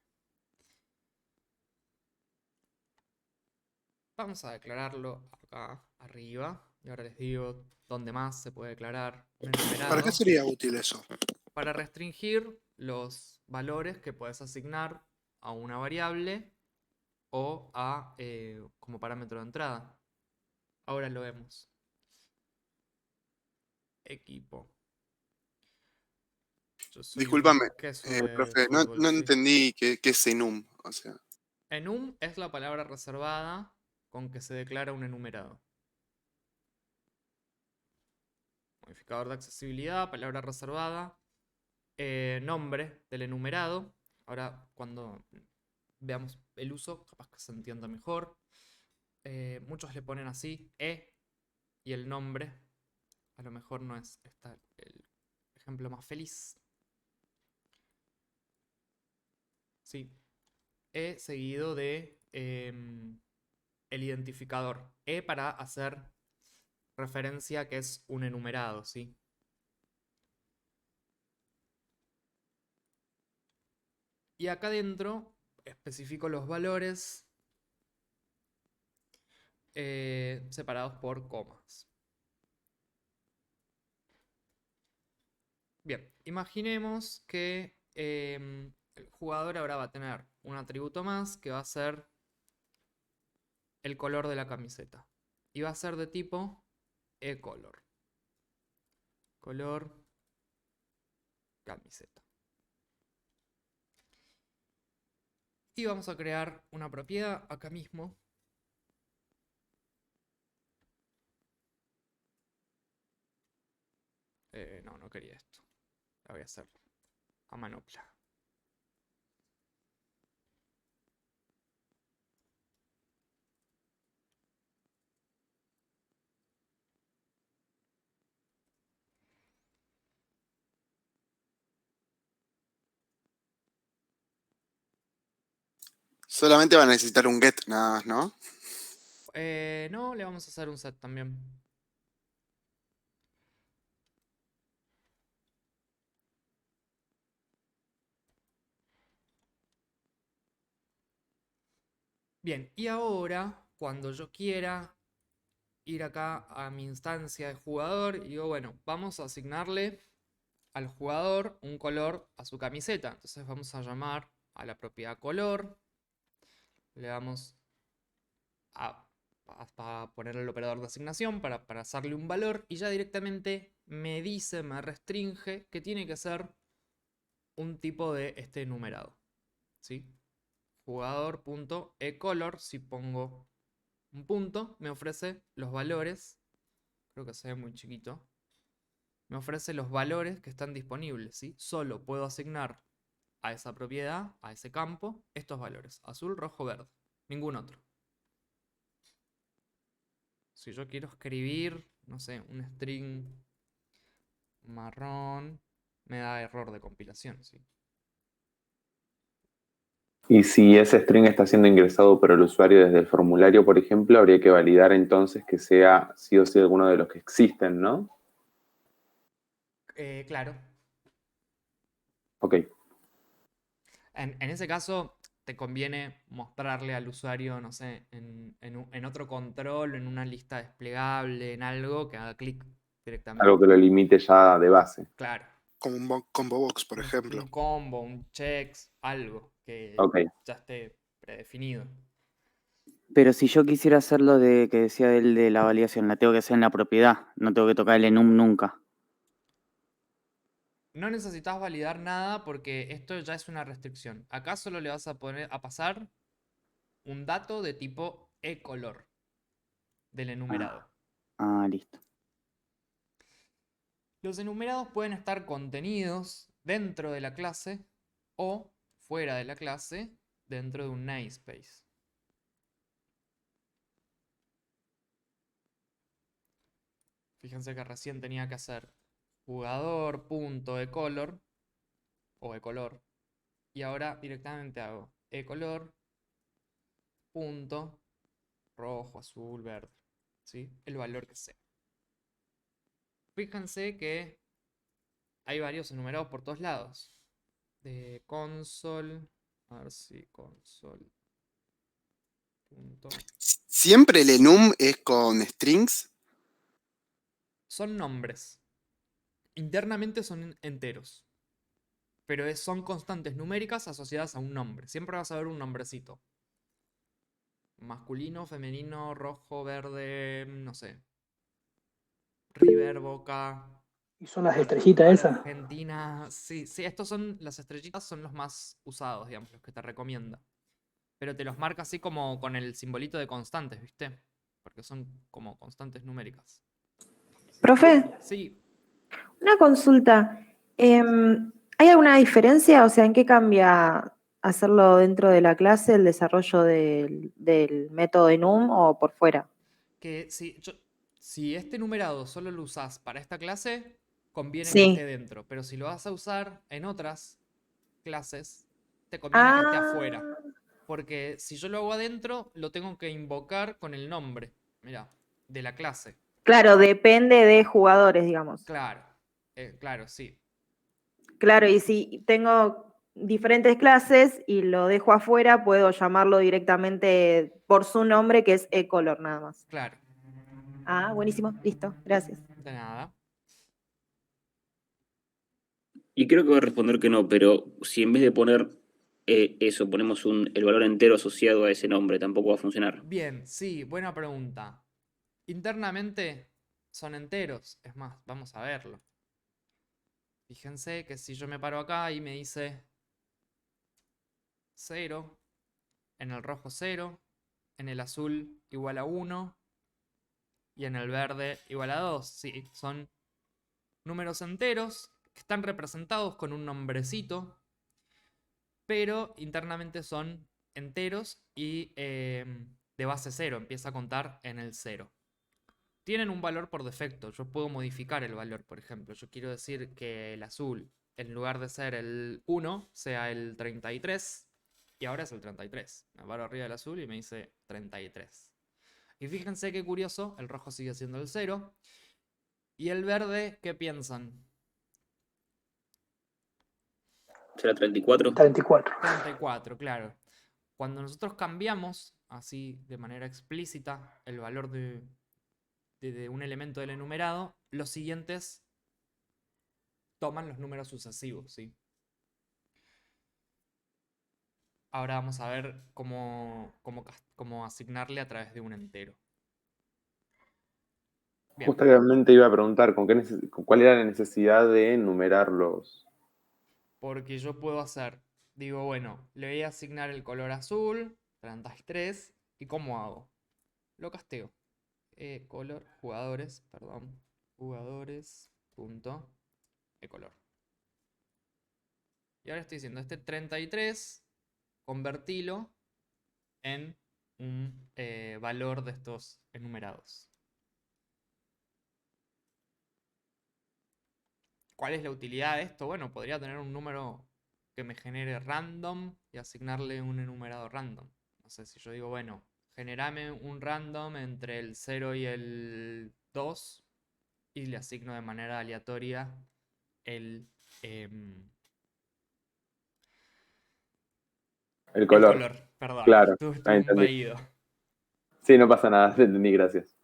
Vamos a declararlo acá arriba y ahora les digo dónde más se puede declarar un enumerado. ¿Para qué sería útil eso? Para restringir los valores que puedes asignar a una variable o a como parámetro de entrada. Ahora lo vemos. Equipo. Discúlpame, queso de profe, fútbol, no sí. entendí qué es enum. O sea, Enum es la palabra reservada con que se declara un enumerado. modificador de accesibilidad, palabra reservada, nombre del enumerado. Ahora, cuando veamos el uso, capaz que se entienda mejor. Muchos le ponen así, y el nombre. A lo mejor no es el ejemplo más feliz. Sí. Seguido de el identificador. Para hacer referencia que es un enumerado, ¿sí? Y acá adentro especifico los valores separados por comas. Bien, imaginemos que el jugador ahora va a tener un atributo más que va a ser el color de la camiseta. Y va a ser de tipo eColor. Color camiseta. Y vamos a crear una propiedad acá mismo. No quería esto. La voy a hacer a manopla. Solamente van a necesitar un get nada más, ¿no? No, le vamos a hacer un set también. Bien, y ahora, cuando yo quiera ir acá a mi instancia de jugador, y digo, bueno, vamos a asignarle al jugador un color a su camiseta. Entonces vamos a llamar a la propiedad color. Le vamos a poner el operador de asignación para pasarle un valor. Y ya directamente me dice, me restringe que tiene que ser un tipo de este enumerado. ¿Sí? Jugador.ecolor, si pongo un punto, me ofrece los valores. Creo que se ve muy chiquito. Me ofrece los valores que están disponibles, ¿sí? Solo puedo asignar a esa propiedad, a ese campo, estos valores. Azul, rojo, verde. Ningún otro. Si yo quiero escribir, no sé, un string marrón, me da error de compilación, ¿sí? Y si ese string está siendo ingresado por el usuario desde el formulario, por ejemplo, habría que validar entonces que sea sí o sí alguno de los que existen, ¿no? Claro. Ok. En ese caso, te conviene mostrarle al usuario, no sé, en otro control, en una lista desplegable, en algo que haga clic directamente. Algo que lo limite ya de base. Claro. Como un combo box, por ejemplo. Un combo, un checks, algo que ya esté predefinido. Pero si yo quisiera hacer lo que decía él de la validación, la tengo que hacer en la propiedad, no tengo que tocar el enum nunca. No necesitas validar nada porque esto ya es una restricción. Acá solo le vas a pasar un dato de tipo eColor del enumerado. Listo. Los enumerados pueden estar contenidos dentro de la clase o fuera de la clase dentro de un namespace. Fíjense que recién tenía que hacer jugador.ecolor o ecolor. Y ahora directamente hago ecolor punto rojo, azul, verde. ¿Sí? El valor que sea. Fíjense que hay varios enumerados por todos lados. De console. A ver si console. ¿Siempre el enum es con strings? Son nombres. Internamente son enteros. Pero son constantes numéricas asociadas a un nombre. Siempre vas a ver un nombrecito. Masculino, femenino, rojo, verde, no sé. River, Boca. ¿Y son las estrellitas esas? Argentina. Sí, estos son. Las estrellitas son los más usados, digamos, los que te recomienda. Pero te los marca así como con el simbolito de constantes, ¿viste? Porque son como constantes numéricas. Profe, Sí. Una consulta. ¿Hay alguna diferencia? O sea, ¿en qué cambia hacerlo dentro de la clase, el desarrollo del método enum o por fuera? Que si este numerado solo lo usás para esta clase, conviene que esté Sí. dentro. Pero si lo vas a usar en otras clases, te conviene que esté afuera. Ah, Porque si yo lo hago adentro, lo tengo que invocar con el nombre, mira, de la clase. claro, depende de jugadores, digamos. Claro, claro, sí. Claro, y si tengo diferentes clases y lo dejo afuera, puedo llamarlo directamente por su nombre, que es eColor nada más. Claro, Ah, buenísimo, listo, gracias. de nada. Y creo que voy a responder que no, pero si en vez de poner eso, ponemos el valor entero asociado a ese nombre, tampoco va a funcionar. Bien, sí, buena pregunta. Internamente son enteros, es más, vamos a verlo. Fíjense que si yo me paro acá y me dice 0, en el rojo 0, en el azul igual a 1 y en el verde igual a 2. Sí, son números enteros que están representados con un nombrecito, pero internamente son enteros y de base 0, empieza a contar en el 0. Tienen un valor por defecto, yo puedo modificar el valor, por ejemplo. Yo quiero decir que el azul, en lugar de ser el 1, sea el 33, y ahora es el 33. Me paro arriba del azul y me dice 33. Y fíjense qué curioso, el rojo sigue siendo el 0. ¿Y el verde qué piensan? ¿Será 34? 34. 34, claro. Cuando nosotros cambiamos, así de manera explícita, el valor de un elemento del enumerado, los siguientes toman los números sucesivos, ¿sí? Ahora vamos a ver cómo asignarle a través de un entero. Bien. Justamente iba a preguntar cuál era la necesidad de enumerarlos. Porque yo puedo hacer, digo, bueno, le voy a asignar el color azul, 33, ¿y cómo hago? Lo casteo. Jugadores, punto, ecolor. Y ahora estoy diciendo, este 33, convertilo en un valor de estos enumerados. ¿Cuál es la utilidad de esto? Bueno, podría tener un número que me genere random y asignarle un enumerado random. No sé, si yo digo, bueno, generame un random entre el 0 y el 2 y le asigno de manera aleatoria el color. Perdón, Claro, estuve ahí entendí. vaído. Sí, no pasa nada, te entendí, gracias.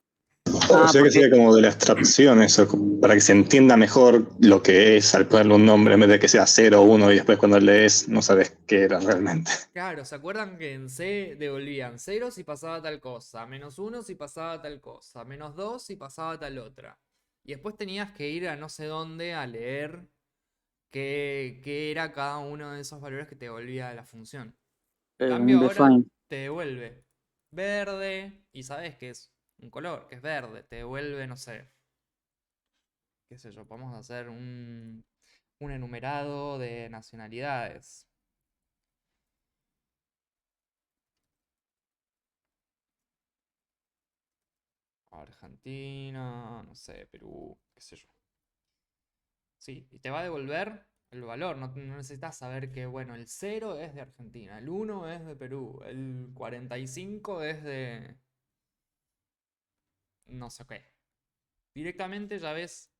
O sea que sería como de la abstracción eso, para que se entienda mejor lo que es al ponerle un nombre en vez de que sea 0 o 1 y después cuando lees no sabes qué era realmente. Claro, ¿se acuerdan que en C devolvían 0 si pasaba tal cosa, -1 si pasaba tal cosa, -2 si pasaba tal otra? Y después tenías que ir a no sé dónde a leer qué era cada uno de esos valores que te devolvía la función. En cambio Un ahora define. te devuelve verde y sabes que es un color, que es verde. Te devuelve, no sé, qué sé yo, vamos a hacer un enumerado de nacionalidades. Argentina, no sé, Perú, qué sé yo. Sí, y te va a devolver el valor, no necesitas saber que, bueno, el 0 es de Argentina, el 1 es de Perú, el 45 es de no sé qué. Directamente ya ves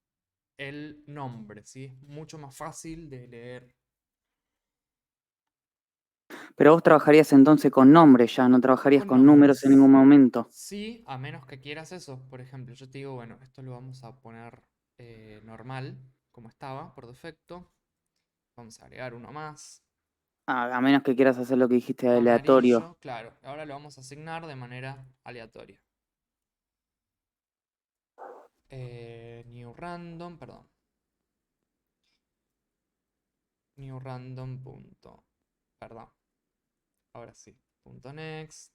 el nombre, ¿sí? Es mucho más fácil de leer. Pero vos trabajarías entonces con nombres ya, no trabajarías Con con números en ningún momento. Sí, a menos que quieras eso. Por ejemplo, yo te digo, bueno, esto lo vamos a poner normal, como estaba, por defecto. Vamos a agregar uno más. A menos que quieras hacer lo que dijiste aleatorio. Amarillo, claro. Ahora lo vamos a asignar de manera aleatoria. New random, perdón. New random punto. Perdón. Ahora sí. Punto next.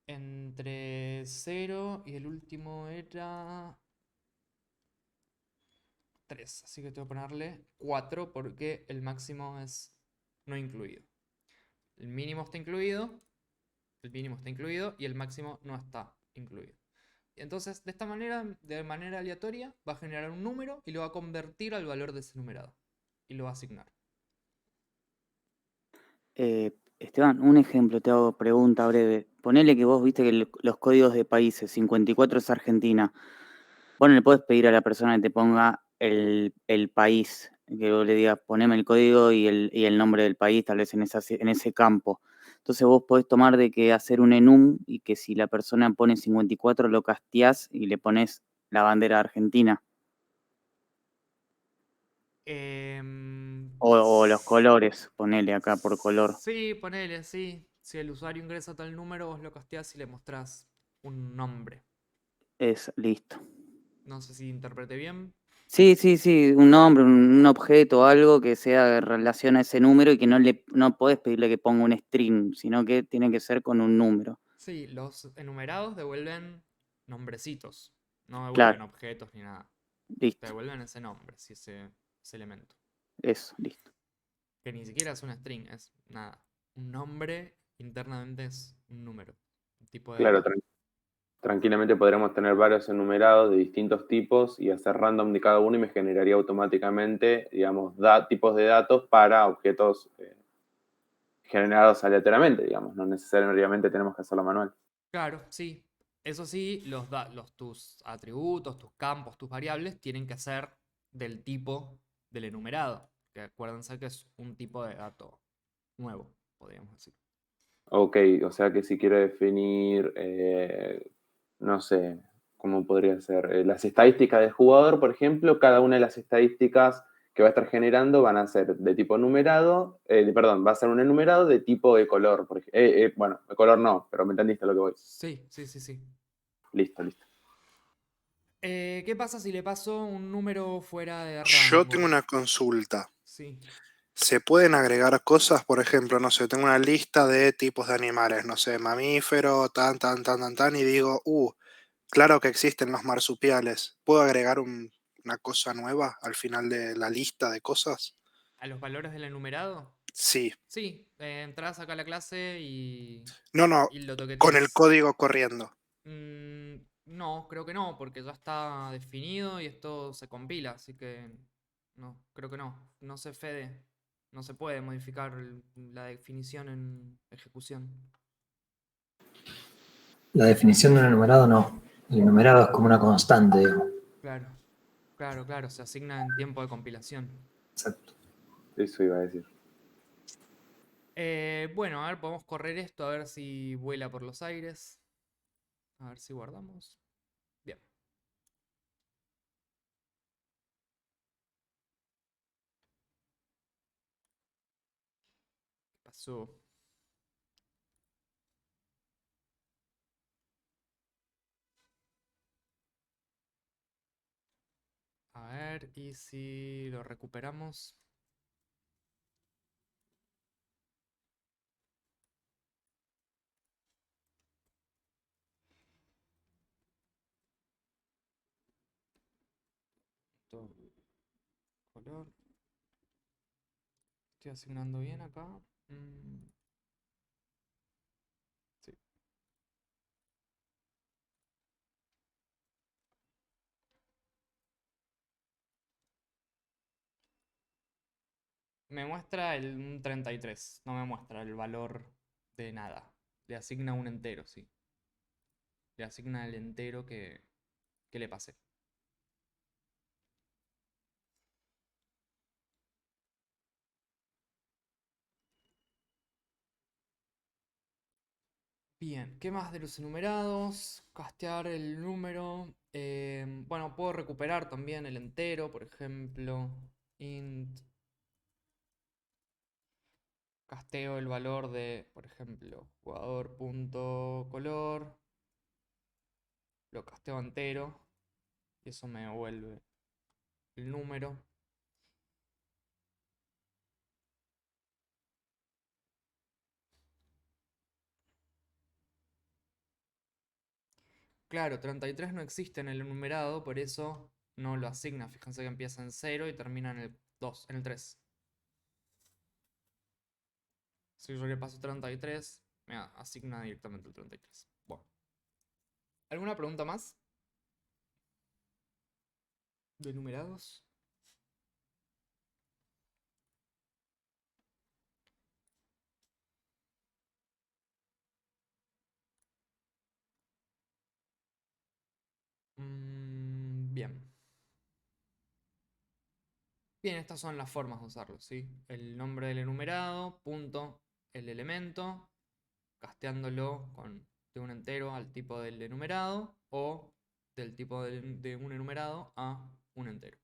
Entre 0 y el último era 3. Así que tengo que ponerle 4 porque el máximo es no incluido. El mínimo está incluido. El mínimo está incluido y el máximo no está incluido. Entonces, de esta manera, de manera aleatoria, va a generar un número y lo va a convertir al valor de ese numerado. Y lo va a asignar. Esteban, un ejemplo, te hago pregunta breve. Ponele que vos viste que los códigos de países, 54 es Argentina. Vos no le podés pedir a la persona que te ponga el país, que vos le digas, poneme el código y el nombre del país, tal vez en ese campo. Entonces vos podés tomar de que hacer un enum y que si la persona pone 54 lo casteás y le pones la bandera argentina. O los colores, ponele acá por color. Sí, ponele, sí. Si el usuario ingresa tal número, vos lo casteás y le mostrás un nombre. Es listo. No sé si interpreté bien. Sí, un nombre, un objeto, algo que sea en relación a ese número y que no podés pedirle que ponga un string, sino que tiene que ser con un número. Sí, los enumerados devuelven nombrecitos. No devuelven Claro. objetos ni nada. Listo. Te devuelven ese nombre, ese elemento. Eso, listo. Que ni siquiera es un string, es nada. Un nombre internamente es un número. Un tipo de Claro, dato. tranquilamente podremos tener varios enumerados de distintos tipos y hacer random de cada uno y me generaría automáticamente, digamos, tipos de datos para objetos generados aleatoriamente, digamos. No necesariamente tenemos que hacerlo manual. Claro, sí. Eso sí, tus atributos, tus campos, tus variables tienen que ser del tipo del enumerado. Que acuérdense que es un tipo de dato nuevo, podríamos decir. Ok, o sea que si quiero definir, no sé, ¿cómo podría ser? Las estadísticas del jugador, por ejemplo, cada una de las estadísticas que va a estar generando van a ser de tipo numerado, perdón, va a ser un enumerado de tipo de color. Bueno, de color no, pero me entendiste lo que voy. Sí. Listo. ¿Qué pasa si le paso un número fuera de Yo rango? tengo una consulta. Sí. ¿Se pueden agregar cosas? Por ejemplo, no sé, tengo una lista de tipos de animales, no sé, mamífero, tan, y digo, claro que existen los marsupiales. ¿Puedo agregar una cosa nueva al final de la lista de cosas? ¿A los valores del enumerado? Sí. Sí, entras acá a la clase y No, lo con el toqueteas. código corriendo. No, creo que no, porque ya está definido y esto se compila, así que no, creo que no. No se Fede, no se puede modificar la definición en ejecución. La definición de un enumerado no. El enumerado es como una constante, digamos. Claro, se asigna en tiempo de compilación. Exacto. Eso iba a decir. Bueno, a ver, podemos correr esto a ver si vuela por los aires. A ver si guardamos. Bien. ¿Qué pasó? A ver, y si lo recuperamos. Color. Estoy asignando bien acá. Sí. Me muestra un 33. No me muestra el valor de nada. Le asigna un entero, sí. Le asigna el entero que le pasé. Bien, ¿qué más de los enumerados? Castear el número. Bueno, puedo recuperar también el entero, por ejemplo. Int. Casteo el valor de, por ejemplo, jugador.color. Lo casteo entero. Y eso me devuelve el número. Claro, 33 no existe en el enumerado, por eso no lo asigna. Fíjense que empieza en 0 y termina en el 2, en el 3. Si yo le paso 33, me asigna directamente el 33. Bueno. ¿Alguna pregunta más? ¿De numerados? Bien. Bien, estas son las formas de usarlo, ¿sí? El nombre del enumerado, punto, el elemento, casteándolo de un entero al tipo del enumerado o del tipo de un enumerado a un entero.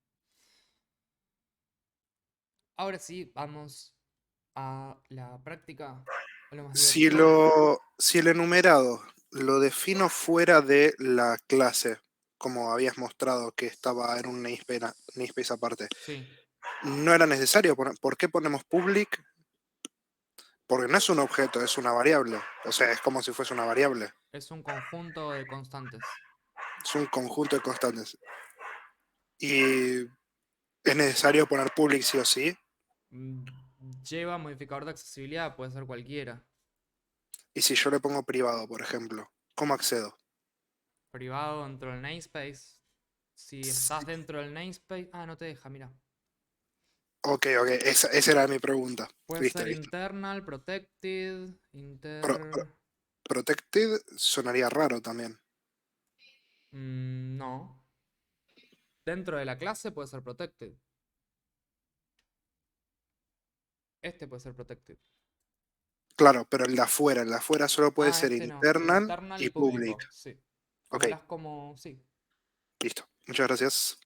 Ahora sí, vamos a la práctica, a lo más divertido. Si el enumerado lo defino fuera de la clase, como habías mostrado que estaba en un namespace aparte, Sí. no era necesario poner. ¿Por qué ponemos public? Porque no es un objeto, es una variable. O sea, es como si fuese una variable. Es un conjunto de constantes. Es un conjunto de constantes. Y es necesario poner public sí o sí. Lleva modificador de accesibilidad, puede ser cualquiera. Y si yo le pongo privado, por ejemplo, ¿cómo accedo? Privado dentro del namespace. Si estás dentro del namespace... Ah, no te deja, mira. Ok, esa era mi pregunta. Puede ser internal, protected, Protected sonaría raro también. No. Dentro de la clase puede ser protected. Este puede ser protected. Claro, pero el de afuera solo puede ser Este no. internal Internal y público. public. Sí. Ok, Como... Sí. listo. Muchas gracias.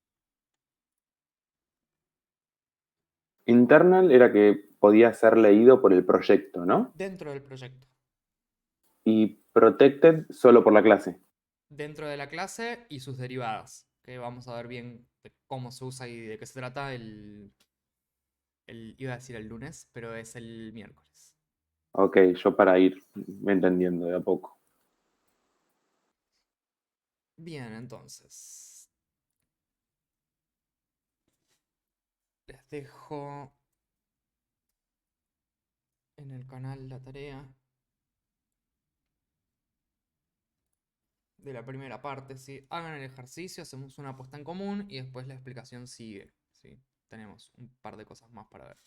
Internal era que podía ser leído por el proyecto, ¿no? Dentro del proyecto. Y protected solo por la clase. Dentro de la clase y sus derivadas. Que vamos a ver bien de cómo se usa y de qué se trata iba a decir el lunes, pero es el miércoles. Ok, yo para ir entendiendo de a poco. Bien, entonces. Les dejo en el canal la tarea de la primera parte, ¿sí? Hagan el ejercicio, hacemos una puesta en común y después la explicación sigue, ¿sí? Tenemos un par de cosas más para ver.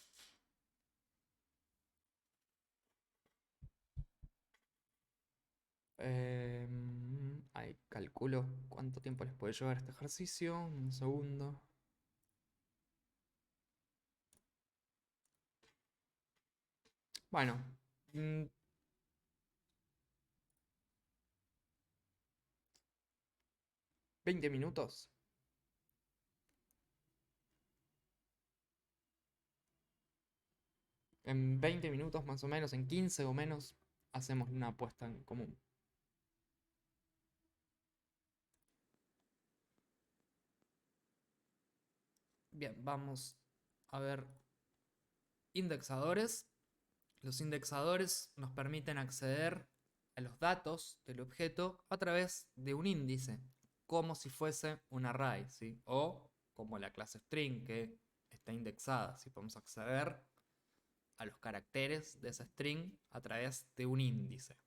Ahí calculo cuánto tiempo les puede llevar este ejercicio. Un segundo. Bueno. 20 minutos. En 20 minutos más o menos, en 15 o menos, hacemos una apuesta en común. Bien, vamos a ver indexadores. Los indexadores nos permiten acceder a los datos del objeto a través de un índice, como si fuese un array, ¿sí? O como la clase string que está indexada, ¿sí? Podemos acceder a los caracteres de esa string a través de un índice.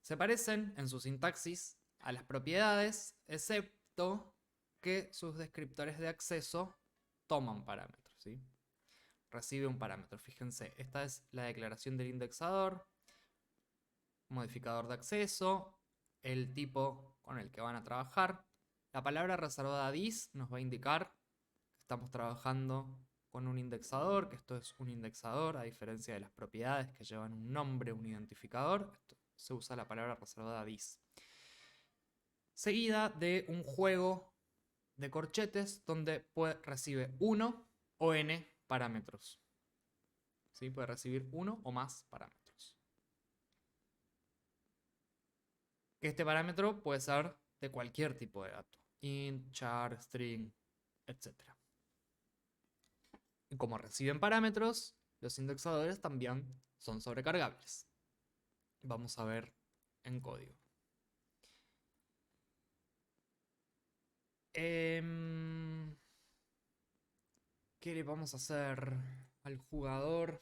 Se parecen en su sintaxis a las propiedades, excepto que sus descriptores de acceso toman parámetros, ¿sí? Recibe un parámetro. Fíjense, esta es la declaración del indexador, modificador de acceso, el tipo con el que van a trabajar. La palabra reservada a this nos va a indicar que estamos trabajando con un indexador, que esto es un indexador, a diferencia de las propiedades que llevan un nombre, un identificador. Esto se usa la palabra reservada a this. Seguida de un juego de corchetes donde recibe 1 o n parámetros. ¿Sí? Puede recibir 1 o más parámetros. Este parámetro puede ser de cualquier tipo de dato. Int, char, string, etc. Y como reciben parámetros, los indexadores también son sobrecargables. Vamos a ver en código. ¿Qué le vamos a hacer al jugador?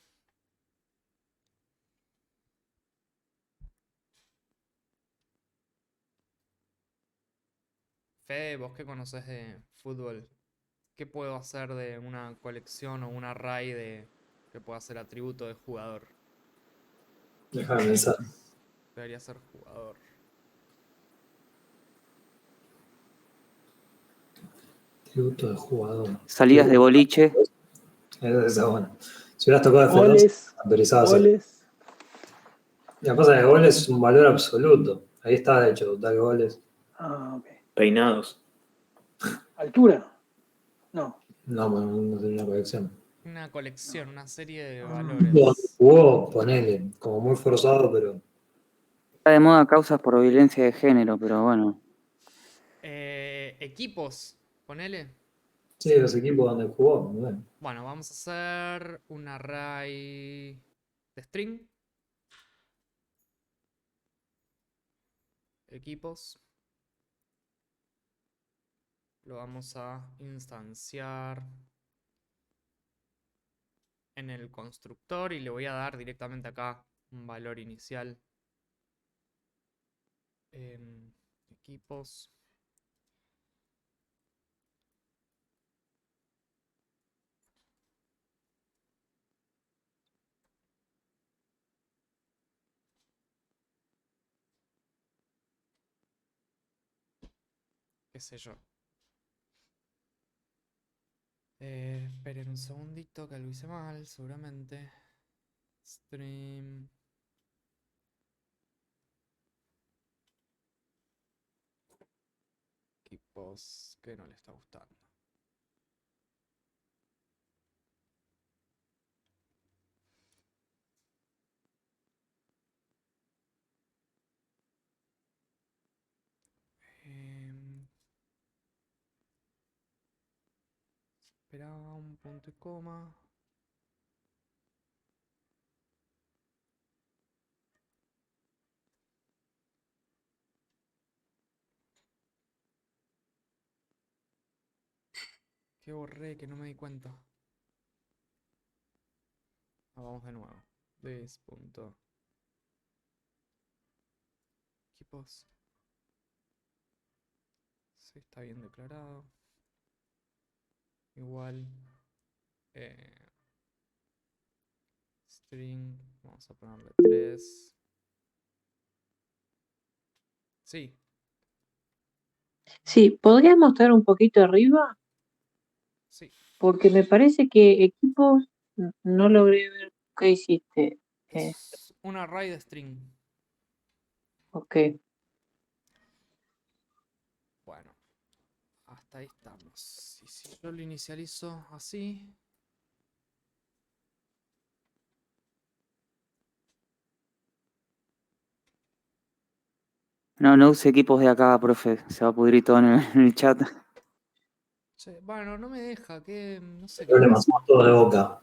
Fede, vos que conoces de fútbol, ¿qué puedo hacer de una colección o un array que pueda ser atributo de jugador? Déjame pensar. Debería ser jugador. Tributo de jugador. Salidas de boliche. Esa es buena. Si hubieras tocado F2, Goles, autorizado a hacer. goles. La cosa de goles es un valor absoluto. Ahí está, de hecho, total goles. Ah, ok. Peinados. Altura. No. No, no tiene una colección. Una colección, una serie de Donde valores. jugó, ponele, como muy forzado, pero Está de moda causas por violencia de género, pero bueno. Equipos, ponele. sí, los equipos donde jugó, muy bien. Bueno, vamos a hacer un array de string. Equipos. Lo vamos a instanciar en el constructor y le voy a dar directamente acá un valor inicial. Equipos. Qué sé yo. Esperen un segundito que lo hice mal, seguramente. Stream. Equipos que no le está gustando. Esperaba un punto y coma. Que borré, que no me di cuenta. Vamos de nuevo. This punto. Equipos. Sí, está bien declarado. Igual. String. Vamos a ponerle 3. Sí. Sí, ¿podrías mostrar un poquito arriba? Sí. Porque me parece que equipos no logré ver qué hiciste. Es un array de string. Ok. Bueno. Hasta ahí estamos. Y si yo lo inicializo así. No use equipos de acá, profe. Se va a pudrir todo en el chat. Che, bueno, no me deja, que no sé qué Problemas, pasa. somos todos de Boca.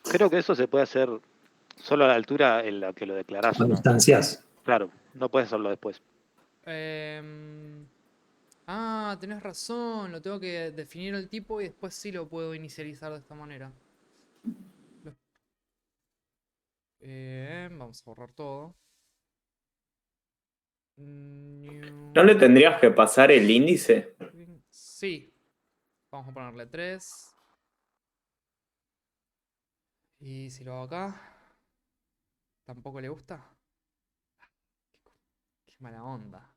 Creo que eso se puede hacer solo a la altura en la que lo declarás, ¿o Cuando no? instancias. Claro, no puedes hacerlo después. Tenés razón, lo tengo que definir el tipo y después sí lo puedo inicializar de esta manera. Vamos a borrar todo. ¿No le tendrías que pasar el índice? Sí. Vamos a ponerle 3. Y si lo hago acá, ¿tampoco le gusta? Qué mala onda.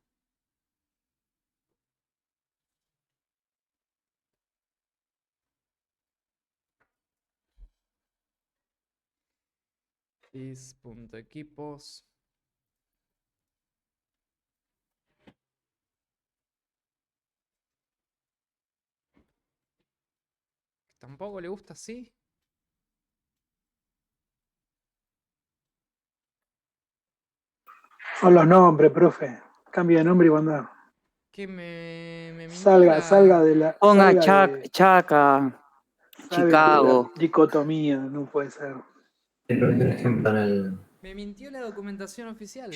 Is.equipos. ¿Tampoco le gusta así? Son los nombres, profe. Cambia de nombre y mandar. Que me mintió Salga de la. Ponga salga de- Chaca, salga de Chicago. la dicotomía, no puede ser. El primer ejemplo en el. Me mintió la documentación oficial.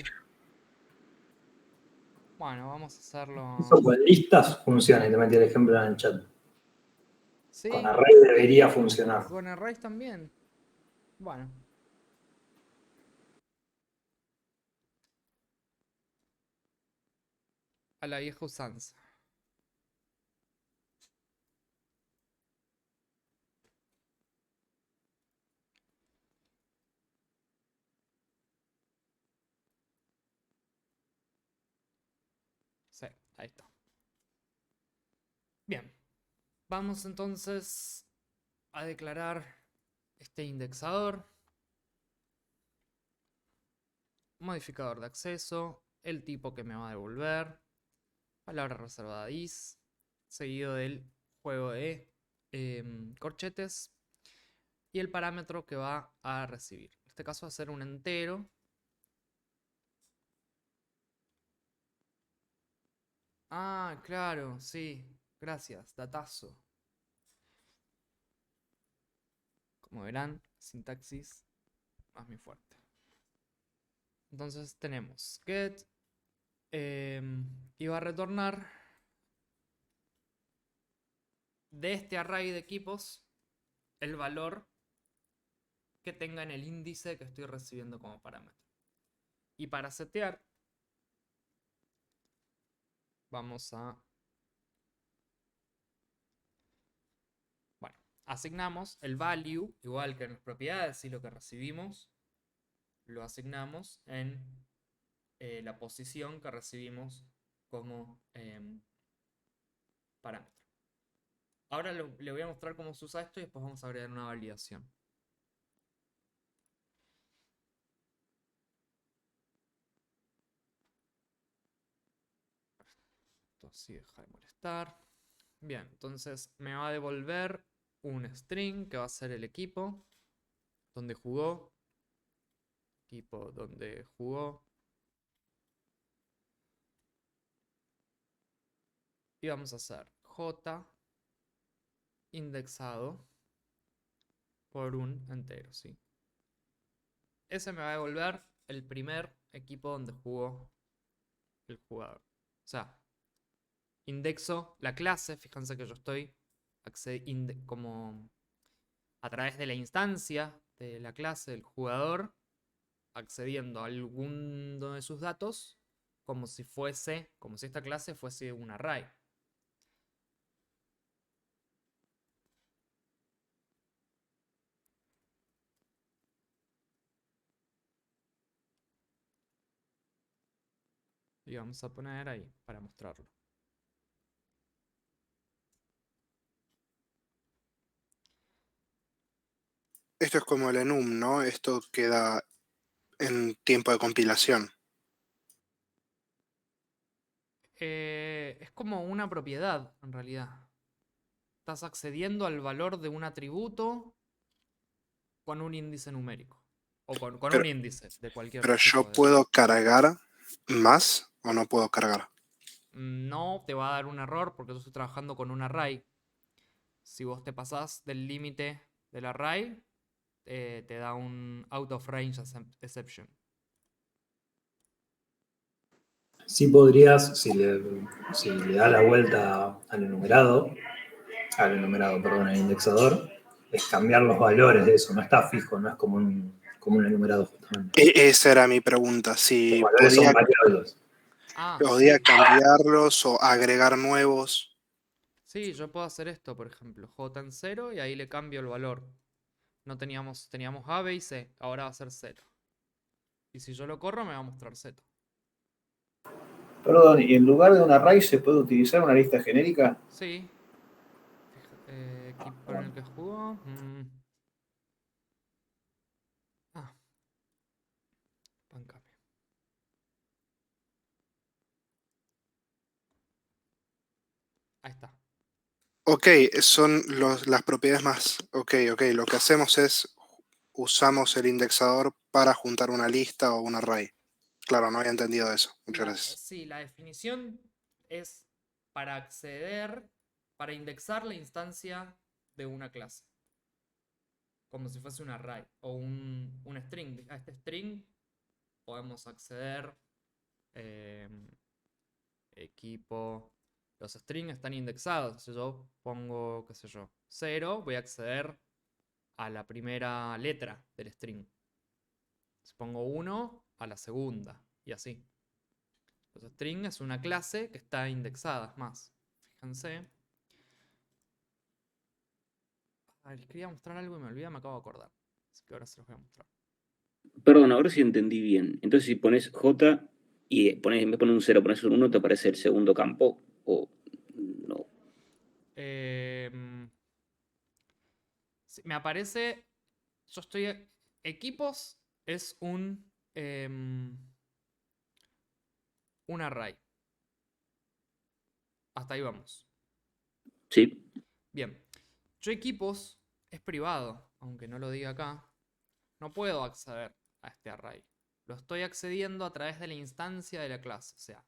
Bueno, vamos a hacerlo. Eso con listas funciona, y te metí el ejemplo en el chat. Sí. Con array debería funcionar. Con arrays también. Bueno. A la vieja usanza. Sí, ahí está. Bien. Vamos entonces a declarar este indexador. Modificador de acceso. El tipo que me va a devolver. Palabra reservada is. Seguido del juego de corchetes. Y el parámetro que va a recibir. En este caso va a ser un entero. Ah, claro, sí. Gracias, datazo. Como verán, sintaxis no es muy fuerte. Entonces tenemos get y va a retornar de este array de equipos el valor que tenga en el índice que estoy recibiendo como parámetro. Y para setear vamos a... Bueno, asignamos el value, igual que en las propiedades, y lo que recibimos lo asignamos en la posición que recibimos como parámetro. Ahora le voy a mostrar cómo se usa esto y después vamos a agregar una validación. Esto sí deja de molestar. Bien, entonces me va a devolver un string que va a ser el equipo donde jugó. Equipo donde jugó. Y vamos a hacer J indexado por un entero, ¿sí? Ese me va a devolver el primer equipo donde jugó el jugador. O sea, indexo la clase. Fíjense que yo estoy como a través de la instancia de la clase del jugador, accediendo a alguno de sus datos como si esta clase fuese un array. Y vamos a poner ahí para mostrarlo. Esto es como el enum, ¿no? Esto queda en tiempo de compilación. Es como una propiedad, en realidad. Estás accediendo al valor de un atributo con un índice numérico. O con un índice de cualquier Pero tipo yo puedo cargar más o no puedo cargar. No te va a dar un error porque yo estoy trabajando con un array. Si vos te pasás del límite del array, te da un out of range exception. Sí podrías, si le da la vuelta al enumerado, perdón, al indexador, es cambiar los valores de eso, no está fijo, no es como un enumerado justamente. Esa era mi pregunta, si Los valores son variables. podía cambiarlos o agregar nuevos. Sí, yo puedo hacer esto, por ejemplo, J en 0 y ahí le cambio el valor. No teníamos A, B y C, ahora va a ser 0. Y si yo lo corro me va a mostrar Z. Perdón, ¿y en lugar de un array se puede utilizar una lista genérica? Sí. Equipo en el que jugó. Bancame. Ahí está. Ok, son las propiedades más... Ok, lo que hacemos es usamos el indexador para juntar una lista o un array. Claro, no había entendido eso. Muchas gracias. Sí, la definición es para acceder, para indexar la instancia de una clase. Como si fuese un array o un string. A este string podemos acceder equipo. Los strings están indexados. Si yo pongo, qué sé yo, 0, voy a acceder a la primera letra del string. Si pongo 1, a la segunda. Y así. Los strings es una clase que está indexada. Es más, fíjense. A ver, les quería mostrar algo y me olvidé, me acabo de acordar. Así que ahora se los voy a mostrar. Perdón, ahora sí entendí bien. Entonces, si pones J y pones, en vez de poner un 0, pones un 1, ¿te aparece el segundo campo? ¿O no? Sí, me aparece. Yo estoy. Equipos es un array. Hasta ahí vamos. Sí. Bien. Yo equipos es privado, aunque no lo diga acá. No puedo acceder a este array. Lo estoy accediendo a través de la instancia de la clase. O sea,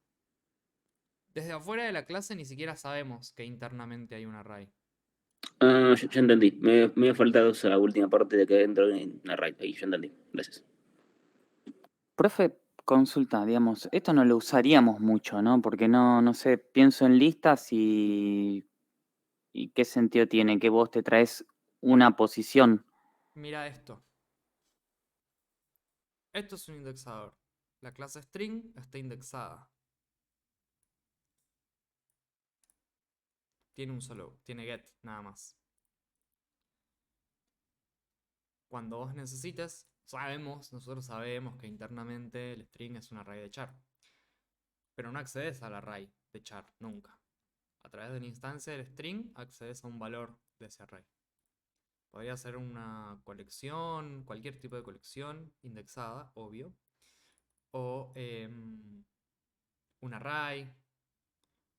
desde afuera de la clase ni siquiera sabemos que internamente hay un array. Ah, ya entendí. Me ha faltado esa última parte de que dentro en array. Ahí, ya entendí. Gracias. Profe, consulta, digamos, esto no lo usaríamos mucho, ¿no? Porque no sé, pienso en listas y qué sentido tiene que vos te traes una posición. Mira esto. Esto es un indexador. La clase string está indexada. Tiene get nada más. Cuando vos necesites, nosotros sabemos que internamente el string es un array de char. Pero no accedes al array de char nunca. A través de la instancia del string accedes a un valor de ese array. Podría ser una colección, cualquier tipo de colección indexada, obvio. O un array.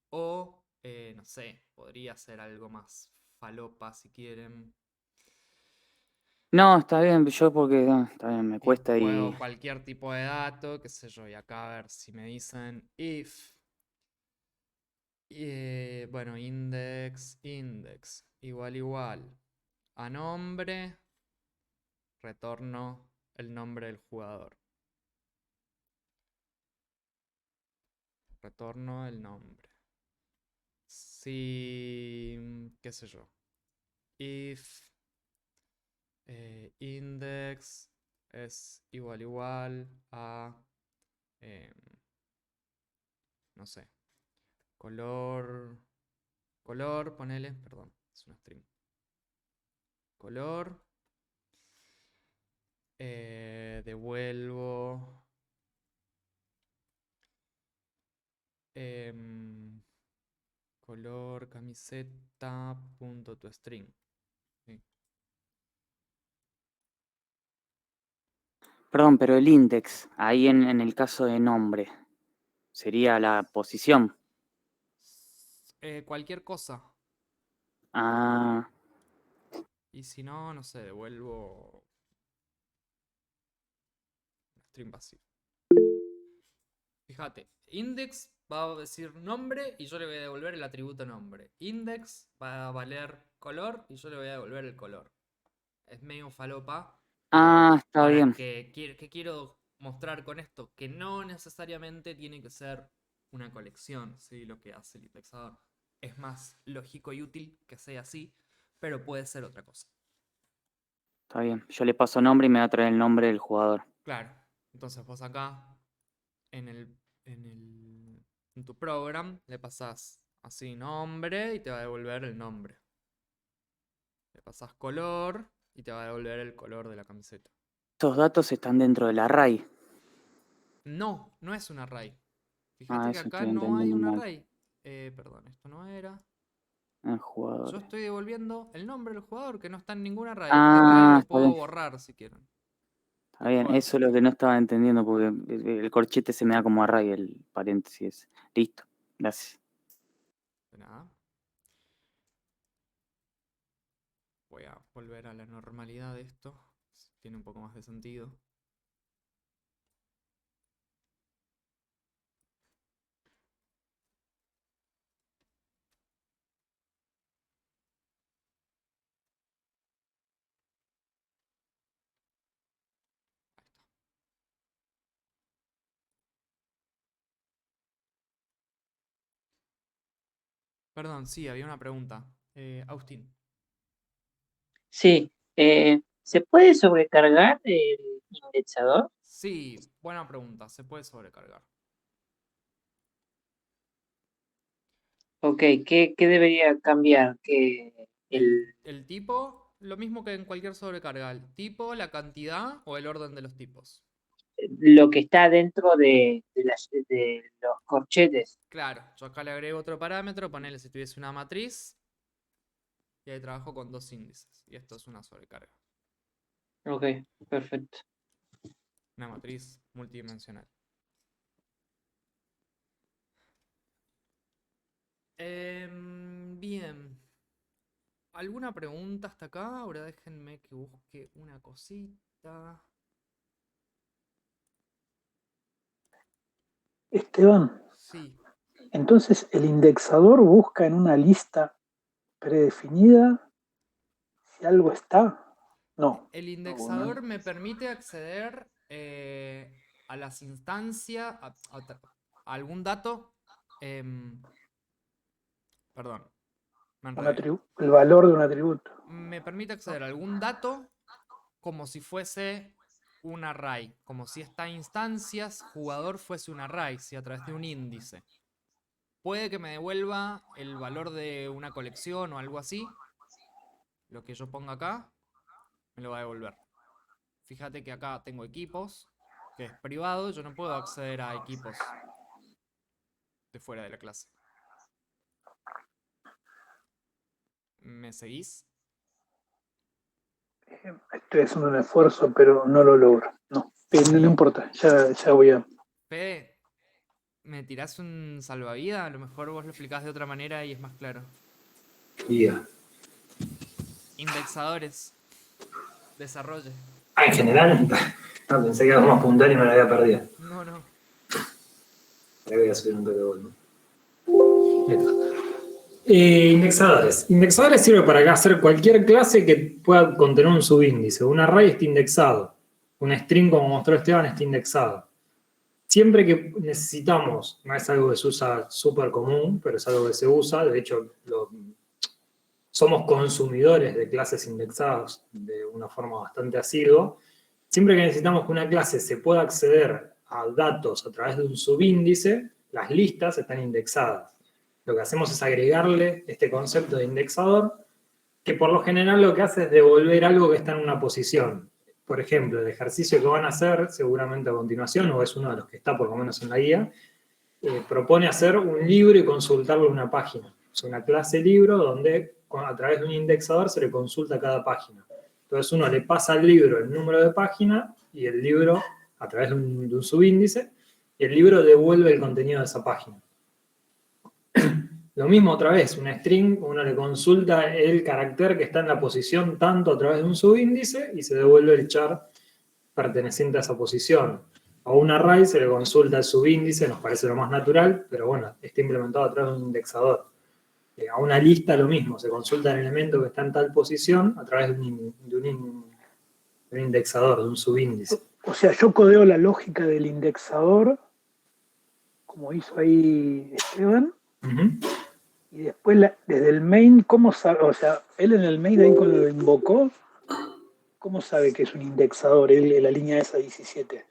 O, no sé, podría ser algo más falopa si quieren. No, está bien, yo porque está bien, me cuesta y Puedo cualquier tipo de dato, qué sé yo, y acá a ver si me dicen if. Bueno, index igual a nombre, retorno el nombre del jugador. Retorno el nombre. Si, qué sé yo, if index es igual a, no sé, color, ponele, perdón, es una string. Color, devuelvo color camiseta punto to string. Sí. Perdón, pero el index, ahí en el caso de nombre, sería la posición. Cualquier cosa. Ah, Y si no, no sé, devuelvo string vacío. Fíjate, index va a decir nombre y yo le voy a devolver el atributo nombre. Index va a valer color y yo le voy a devolver el color. Es medio falopa. está bien. ¿Qué quiero mostrar con esto? Que no necesariamente tiene que ser una colección, ¿sí? Lo que hace el indexador. Es más lógico y útil que sea así, pero puede ser otra cosa. Está bien. Yo le paso nombre y me va a traer el nombre del jugador. Claro. Entonces vos acá, en tu program, le pasás así nombre y te va a devolver el nombre. Le pasás color y te va a devolver el color de la camiseta. Estos datos están dentro del array. No, no es un array. Fíjate que Eso acá estoy no hay entendiendo un mal. array. Perdón, esto no era. Yo Jugadores. estoy devolviendo el nombre del jugador que no está en ningún array. Este array lo Está puedo bien. borrar si quieren. Está bien, eso es lo que no estaba entendiendo porque el corchete se me da como array, el paréntesis. Listo, gracias. De nada. Voy a volver a la normalidad de esto. Tiene un poco más de sentido. Perdón, sí, había una pregunta. Agustín. Sí, ¿se puede sobrecargar el indexador? Sí, buena pregunta. Se puede sobrecargar. Ok, ¿qué debería cambiar? Que El tipo, lo mismo que en cualquier sobrecarga. El tipo, la cantidad o el orden de los tipos. lo que está dentro de los corchetes. Claro, yo acá le agrego otro parámetro, ponele si tuviese una matriz. Y ahí trabajo con 2 índices. Y esto es una sobrecarga. Ok, perfecto. Una matriz multidimensional. Bien. ¿Alguna pregunta hasta acá? Ahora déjenme que busque una cosita. Esteban, Sí. entonces el indexador busca en una lista predefinida si algo está. No. El indexador me permite acceder a las instancias, a algún dato. Perdón, me enredé. El valor de un atributo. Me permite acceder a algún dato como si fuese un array, como si esta instancias jugador fuese un array, si a través de un índice. Puede que me devuelva el valor de una colección o algo así. Lo que yo ponga acá me lo va a devolver. Fíjate que acá tengo equipos, que es privado, yo no puedo acceder a equipos de fuera de la clase. ¿Me seguís? Estoy haciendo un esfuerzo, pero no lo logro. No, no importa, ya voy a... Fede, ¿me tirás un salvavidas? A lo mejor vos lo explicás de otra manera y es más claro. Guía. Indexadores. Desarrolle. Ah, en general, no, pensé que era más puntual y me lo había perdido. No. Le voy a subir un toque de volumen. Indexadores. Indexadores sirve para hacer cualquier clase que pueda contener un subíndice. Un array está indexado. Un string, como mostró Esteban, está indexado. Siempre que necesitamos, no es algo que se usa súper común, pero es algo que se usa, de hecho, somos consumidores de clases indexadas de una forma bastante asidua. Siempre que necesitamos que una clase se pueda acceder a datos a través de un subíndice, las listas están indexadas. Lo que hacemos es agregarle este concepto de indexador, que por lo general lo que hace es devolver algo que está en una posición. Por ejemplo, el ejercicio que van a hacer, seguramente a continuación, o es uno de los que está por lo menos en la guía, propone hacer un libro y consultarlo en una página. Es una clase libro donde a través de un indexador se le consulta cada página. Entonces uno le pasa al libro el número de página y el libro, a través de un subíndice, y el libro devuelve el contenido de esa página. Lo mismo otra vez, un string, uno le consulta el carácter que está en la posición tanto a través de un subíndice y se devuelve el char perteneciente a esa posición. A un array se le consulta el subíndice, nos parece lo más natural, pero bueno, está implementado a través de un indexador. A una lista lo mismo, se consulta el elemento que está en tal posición a través de un indexador, de un subíndice. O sea, yo codeo la lógica del indexador, como hizo ahí Esteban, y después desde el main, ¿cómo sabe? O sea, él en el main ahí cuando lo invocó, ¿cómo sabe que es un indexador él en la línea esa 17?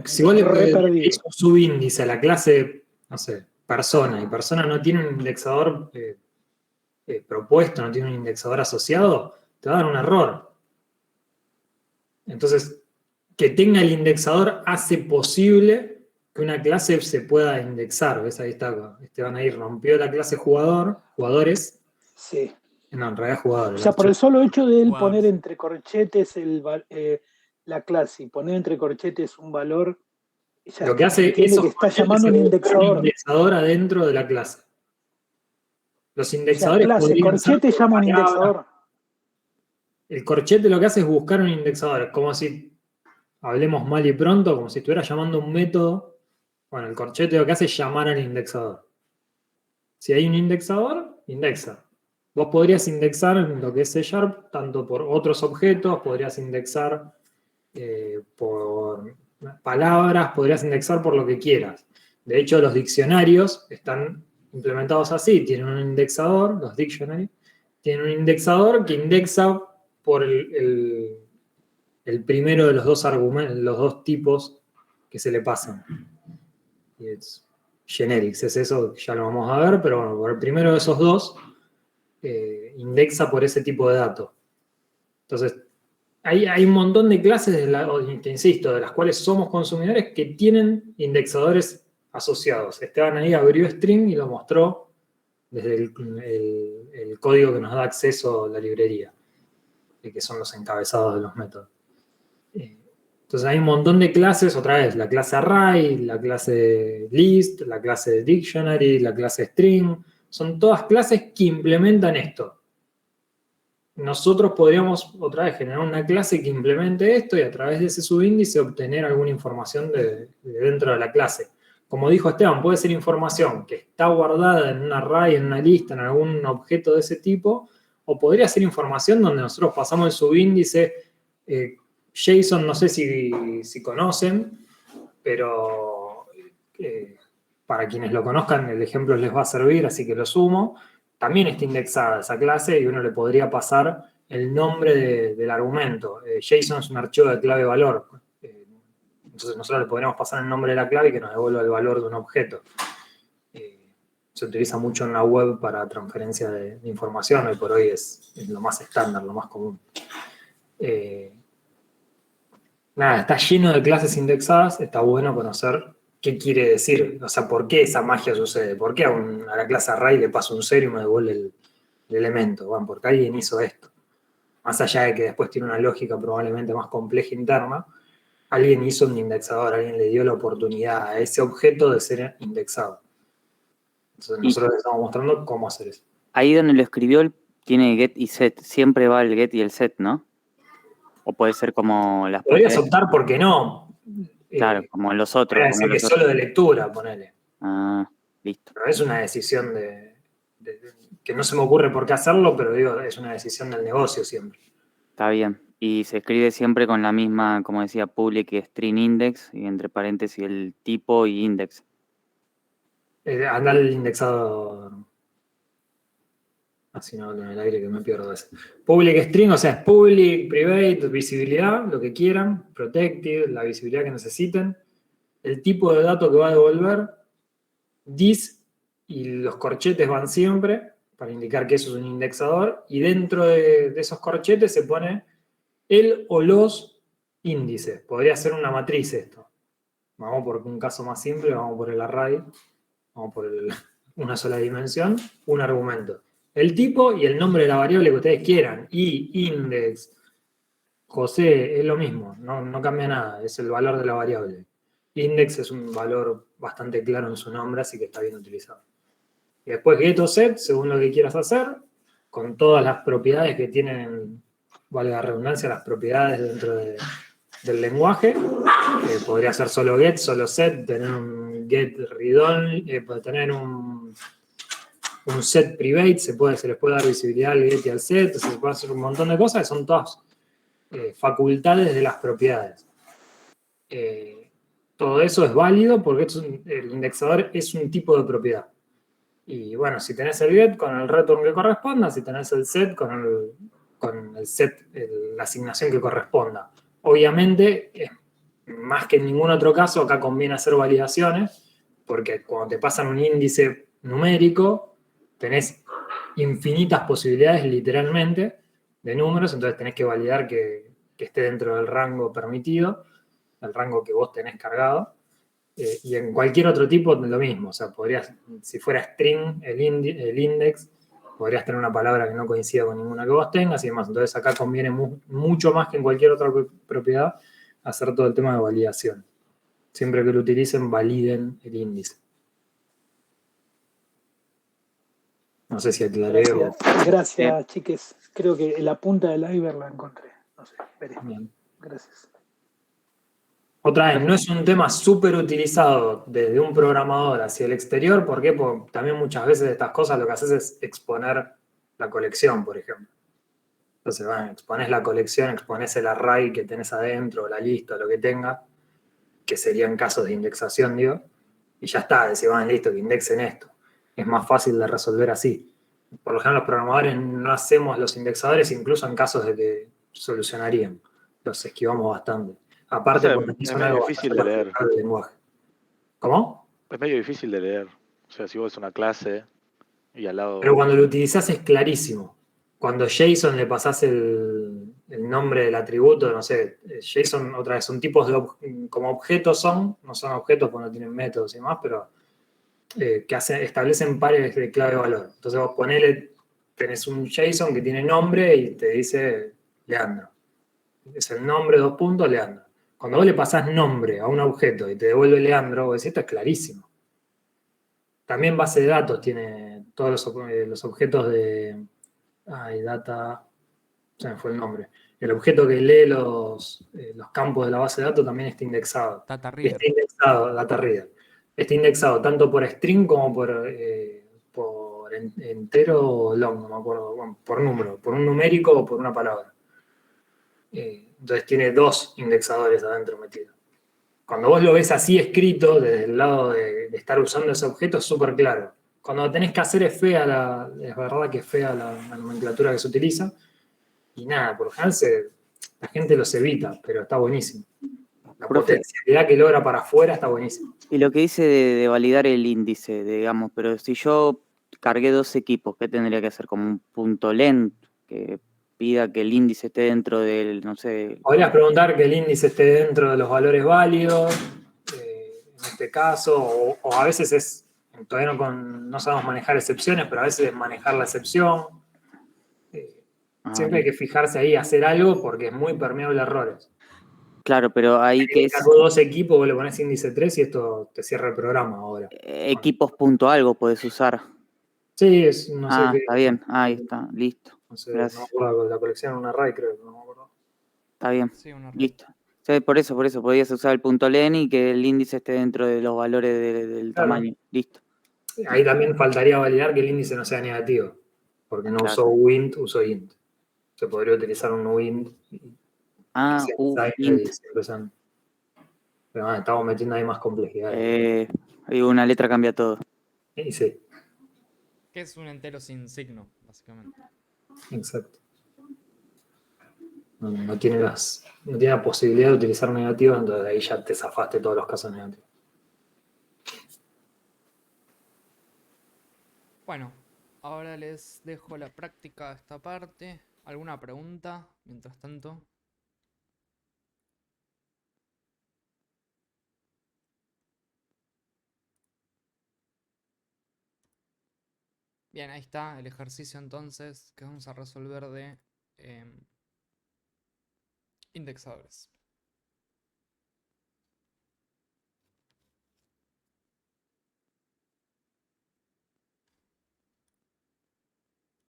Si vos le pones un subíndice a la clase, no sé, persona, y persona no tiene un indexador propuesto, no tiene un indexador asociado, te va a dar un error. Entonces, que tenga el indexador hace posible que una clase se pueda indexar. ¿Ves? Ahí está, Esteban ahí rompió la clase jugadores. Sí. No, en realidad jugadores. O sea, por el solo hecho de él poner entre corchetes la clase y poner entre corchetes un valor, lo que hace es que está llamando un indexador. Indexador adentro de la clase. Los indexadores. O sea, clase, corchete llama un indexador. El corchete lo que hace es buscar un indexador. Es como si, hablemos mal y pronto, como si estuviera llamando un método. Bueno, el corchete lo que hace es llamar al indexador. Si hay un indexador, indexa. Vos podrías indexar en lo que es C# tanto por otros objetos, podrías indexar por palabras, podrías indexar por lo que quieras. De hecho, los diccionarios están implementados así, tienen un indexador, los dictionary, tienen un indexador que indexa por el primero de los dos argumentos, los dos tipos que se le pasan. Y es generics, es eso, ya lo vamos a ver, pero bueno, por el primero de esos dos indexa por ese tipo de dato. Entonces, hay un montón de clases, te insisto, de las cuales somos consumidores que tienen indexadores asociados. Esteban ahí abrió String y lo mostró desde el código que nos da acceso a la librería, que son los encabezados de los métodos. Entonces hay un montón de clases, otra vez, la clase array, la clase list, la clase dictionary, la clase string, son todas clases que implementan esto. Nosotros podríamos, otra vez, generar una clase que implemente esto y a través de ese subíndice obtener alguna información de dentro de la clase. Como dijo Esteban, puede ser información que está guardada en un array, en una lista, en algún objeto de ese tipo, o podría ser información donde nosotros pasamos el subíndice. JSON, no sé si conocen, pero para quienes lo conozcan el ejemplo les va a servir, así que lo sumo. También está indexada esa clase y uno le podría pasar el nombre del argumento. JSON es un archivo de clave valor. Entonces nosotros le podríamos pasar el nombre de la clave y que nos devuelva el valor de un objeto. Se utiliza mucho en la web para transferencia de información, hoy por hoy es lo más estándar, lo más común. Nada, está lleno de clases indexadas, está bueno conocer qué quiere decir, o sea, por qué esa magia sucede, por qué a la clase array le paso un 0 y me devuelve el elemento, bueno, porque alguien hizo esto. Más allá de que después tiene una lógica probablemente más compleja interna, alguien hizo un indexador, alguien le dio la oportunidad a ese objeto de ser indexado. Entonces nosotros les estamos mostrando cómo hacer eso. Ahí donde lo escribió tiene get y set, siempre va el get y el set, ¿no? O puede ser como las podrías optar porque no. Claro, como los otros. Puede decir que es solo de lectura, ponele. Ah, listo. Pero es una decisión que no se me ocurre por qué hacerlo, pero digo, es una decisión del negocio siempre. Está bien. Y se escribe siempre con la misma, como decía, public string index, y entre paréntesis el tipo y index. Anda el indexador. Así no hablo en el aire que me pierdo eso. Public string, o sea, es public, private, visibilidad, lo que quieran, protected, la visibilidad que necesiten, el tipo de dato que va a devolver, this, y los corchetes van siempre, para indicar que eso es un indexador, y dentro de esos corchetes se pone el o los índices. Podría ser una matriz esto. Vamos por un caso más simple, vamos por el array, vamos por una sola dimensión, un argumento. El tipo y el nombre de la variable que ustedes quieran. Index, José, es lo mismo, no cambia nada, es el valor de la variable. Index es un valor bastante claro en su nombre, así que está bien utilizado. Y después get o set, según lo que quieras hacer, con todas las propiedades que tienen, valga la redundancia, las propiedades dentro del lenguaje. Podría ser solo get, solo set, tener un get read only, tener un set private, se les puede dar visibilidad al get y al set, se puede hacer un montón de cosas que son todas facultades de las propiedades. Todo eso es válido porque el indexador es un tipo de propiedad. Y bueno, si tenés el get con el return que corresponda, si tenés el set con el set, la asignación que corresponda. Obviamente, más que en ningún otro caso, acá conviene hacer validaciones, porque cuando te pasan un índice numérico, tenés infinitas posibilidades, literalmente, de números, entonces tenés que validar que esté dentro del rango permitido, el rango que vos tenés cargado, y en cualquier otro tipo lo mismo, o sea, si fuera string, el index, podrías tener una palabra que no coincida con ninguna que vos tengas y demás, entonces acá conviene mucho más que en cualquier otra propiedad hacer todo el tema de validación. Siempre que lo utilicen, validen el índice. No sé si aclaré. Gracias, chiques. Creo que en la punta del iceberg la encontré. No sé, esperé. Bien. Gracias. Otra vez, no es un tema súper utilizado desde un programador hacia el exterior. ¿Por qué? Porque también muchas veces estas cosas lo que haces es exponer la colección, por ejemplo. Entonces, bueno, exponés la colección, exponés el array que tenés adentro, la lista, lo que tenga, que serían casos de indexación, digo, y ya está, decís, van, listo, que indexen esto. es más fácil de resolver así. Por lo general los programadores no hacemos los indexadores, incluso en casos de que solucionarían. Los esquivamos bastante. Aparte, Pasa que porque es son medio algo difícil bastante de leer. particular del lenguaje. ¿Cómo? Es medio difícil de leer. O sea, si vos ves una clase y al lado. Pero cuando lo utilizás es clarísimo. Cuando JSON le pasás el nombre del atributo, no sé, JSON otra vez son tipos de como objetos no son objetos porque no tienen métodos y demás, pero que establecen pares de clave valor. Entonces vos tenés un JSON que tiene nombre y te dice Leandro. Es el nombre, Leandro. Cuando vos le pasás nombre a un objeto y te devuelve Leandro, vos decís, esto es clarísimo. También base de datos tiene todos los objetos de... data... Se me fue el nombre. El objeto que lee los campos de la base de datos también está indexado. Data reader. Está indexado, data reader. Está indexado tanto por string como por entero o long, no me acuerdo, bueno, por número, por un numérico o por una palabra. Entonces tiene dos indexadores adentro metidos. Cuando vos lo ves así escrito, desde el lado de estar usando ese objeto, es súper claro. Cuando lo tenés que hacer es verdad que es fea la nomenclatura que se utiliza. Y nada, por lo general la gente los evita, pero está buenísimo. La Profe. potencialidad que logra para afuera está buenísimo. Y lo que dice de validar el índice, digamos, pero si yo cargué 2 equipos, ¿qué tendría que hacer? Como un punto lent que pida que el índice esté dentro del, no sé. Podrías preguntar que el índice esté dentro de los valores válidos, en este caso, o a veces todavía no sabemos manejar excepciones, pero a veces es manejar la excepción. Siempre hay que fijarse ahí, hacer algo, porque es muy permeable a errores. Claro, pero ahí que es Cargo 2 equipos, vos le pones índice 3 y esto te cierra el programa ahora. equipos punto algo podés usar. Sí, no sé qué. Está bien, ahí está, listo. No sé, Gracias. no me acuerdo, la colección en un array creo, no me acuerdo. Está bien, Sí, un array. listo. Sí, por eso, podías usar el punto len y que el índice esté dentro de los valores del Claro. tamaño. Listo. Ahí también faltaría validar que el índice no sea negativo, porque no usó int, usó int. Se podría utilizar un int. Int. Pero bueno, estamos metiendo ahí más complejidad. Ahí una letra cambia todo. Sí. Que es un entero sin signo, básicamente. Exacto. No tiene la posibilidad de utilizar negativos, entonces ahí ya te zafaste todos los casos negativos. Bueno, ahora les dejo la práctica de esta parte. ¿Alguna pregunta mientras tanto? Bien, ahí está el ejercicio entonces que vamos a resolver de indexadores.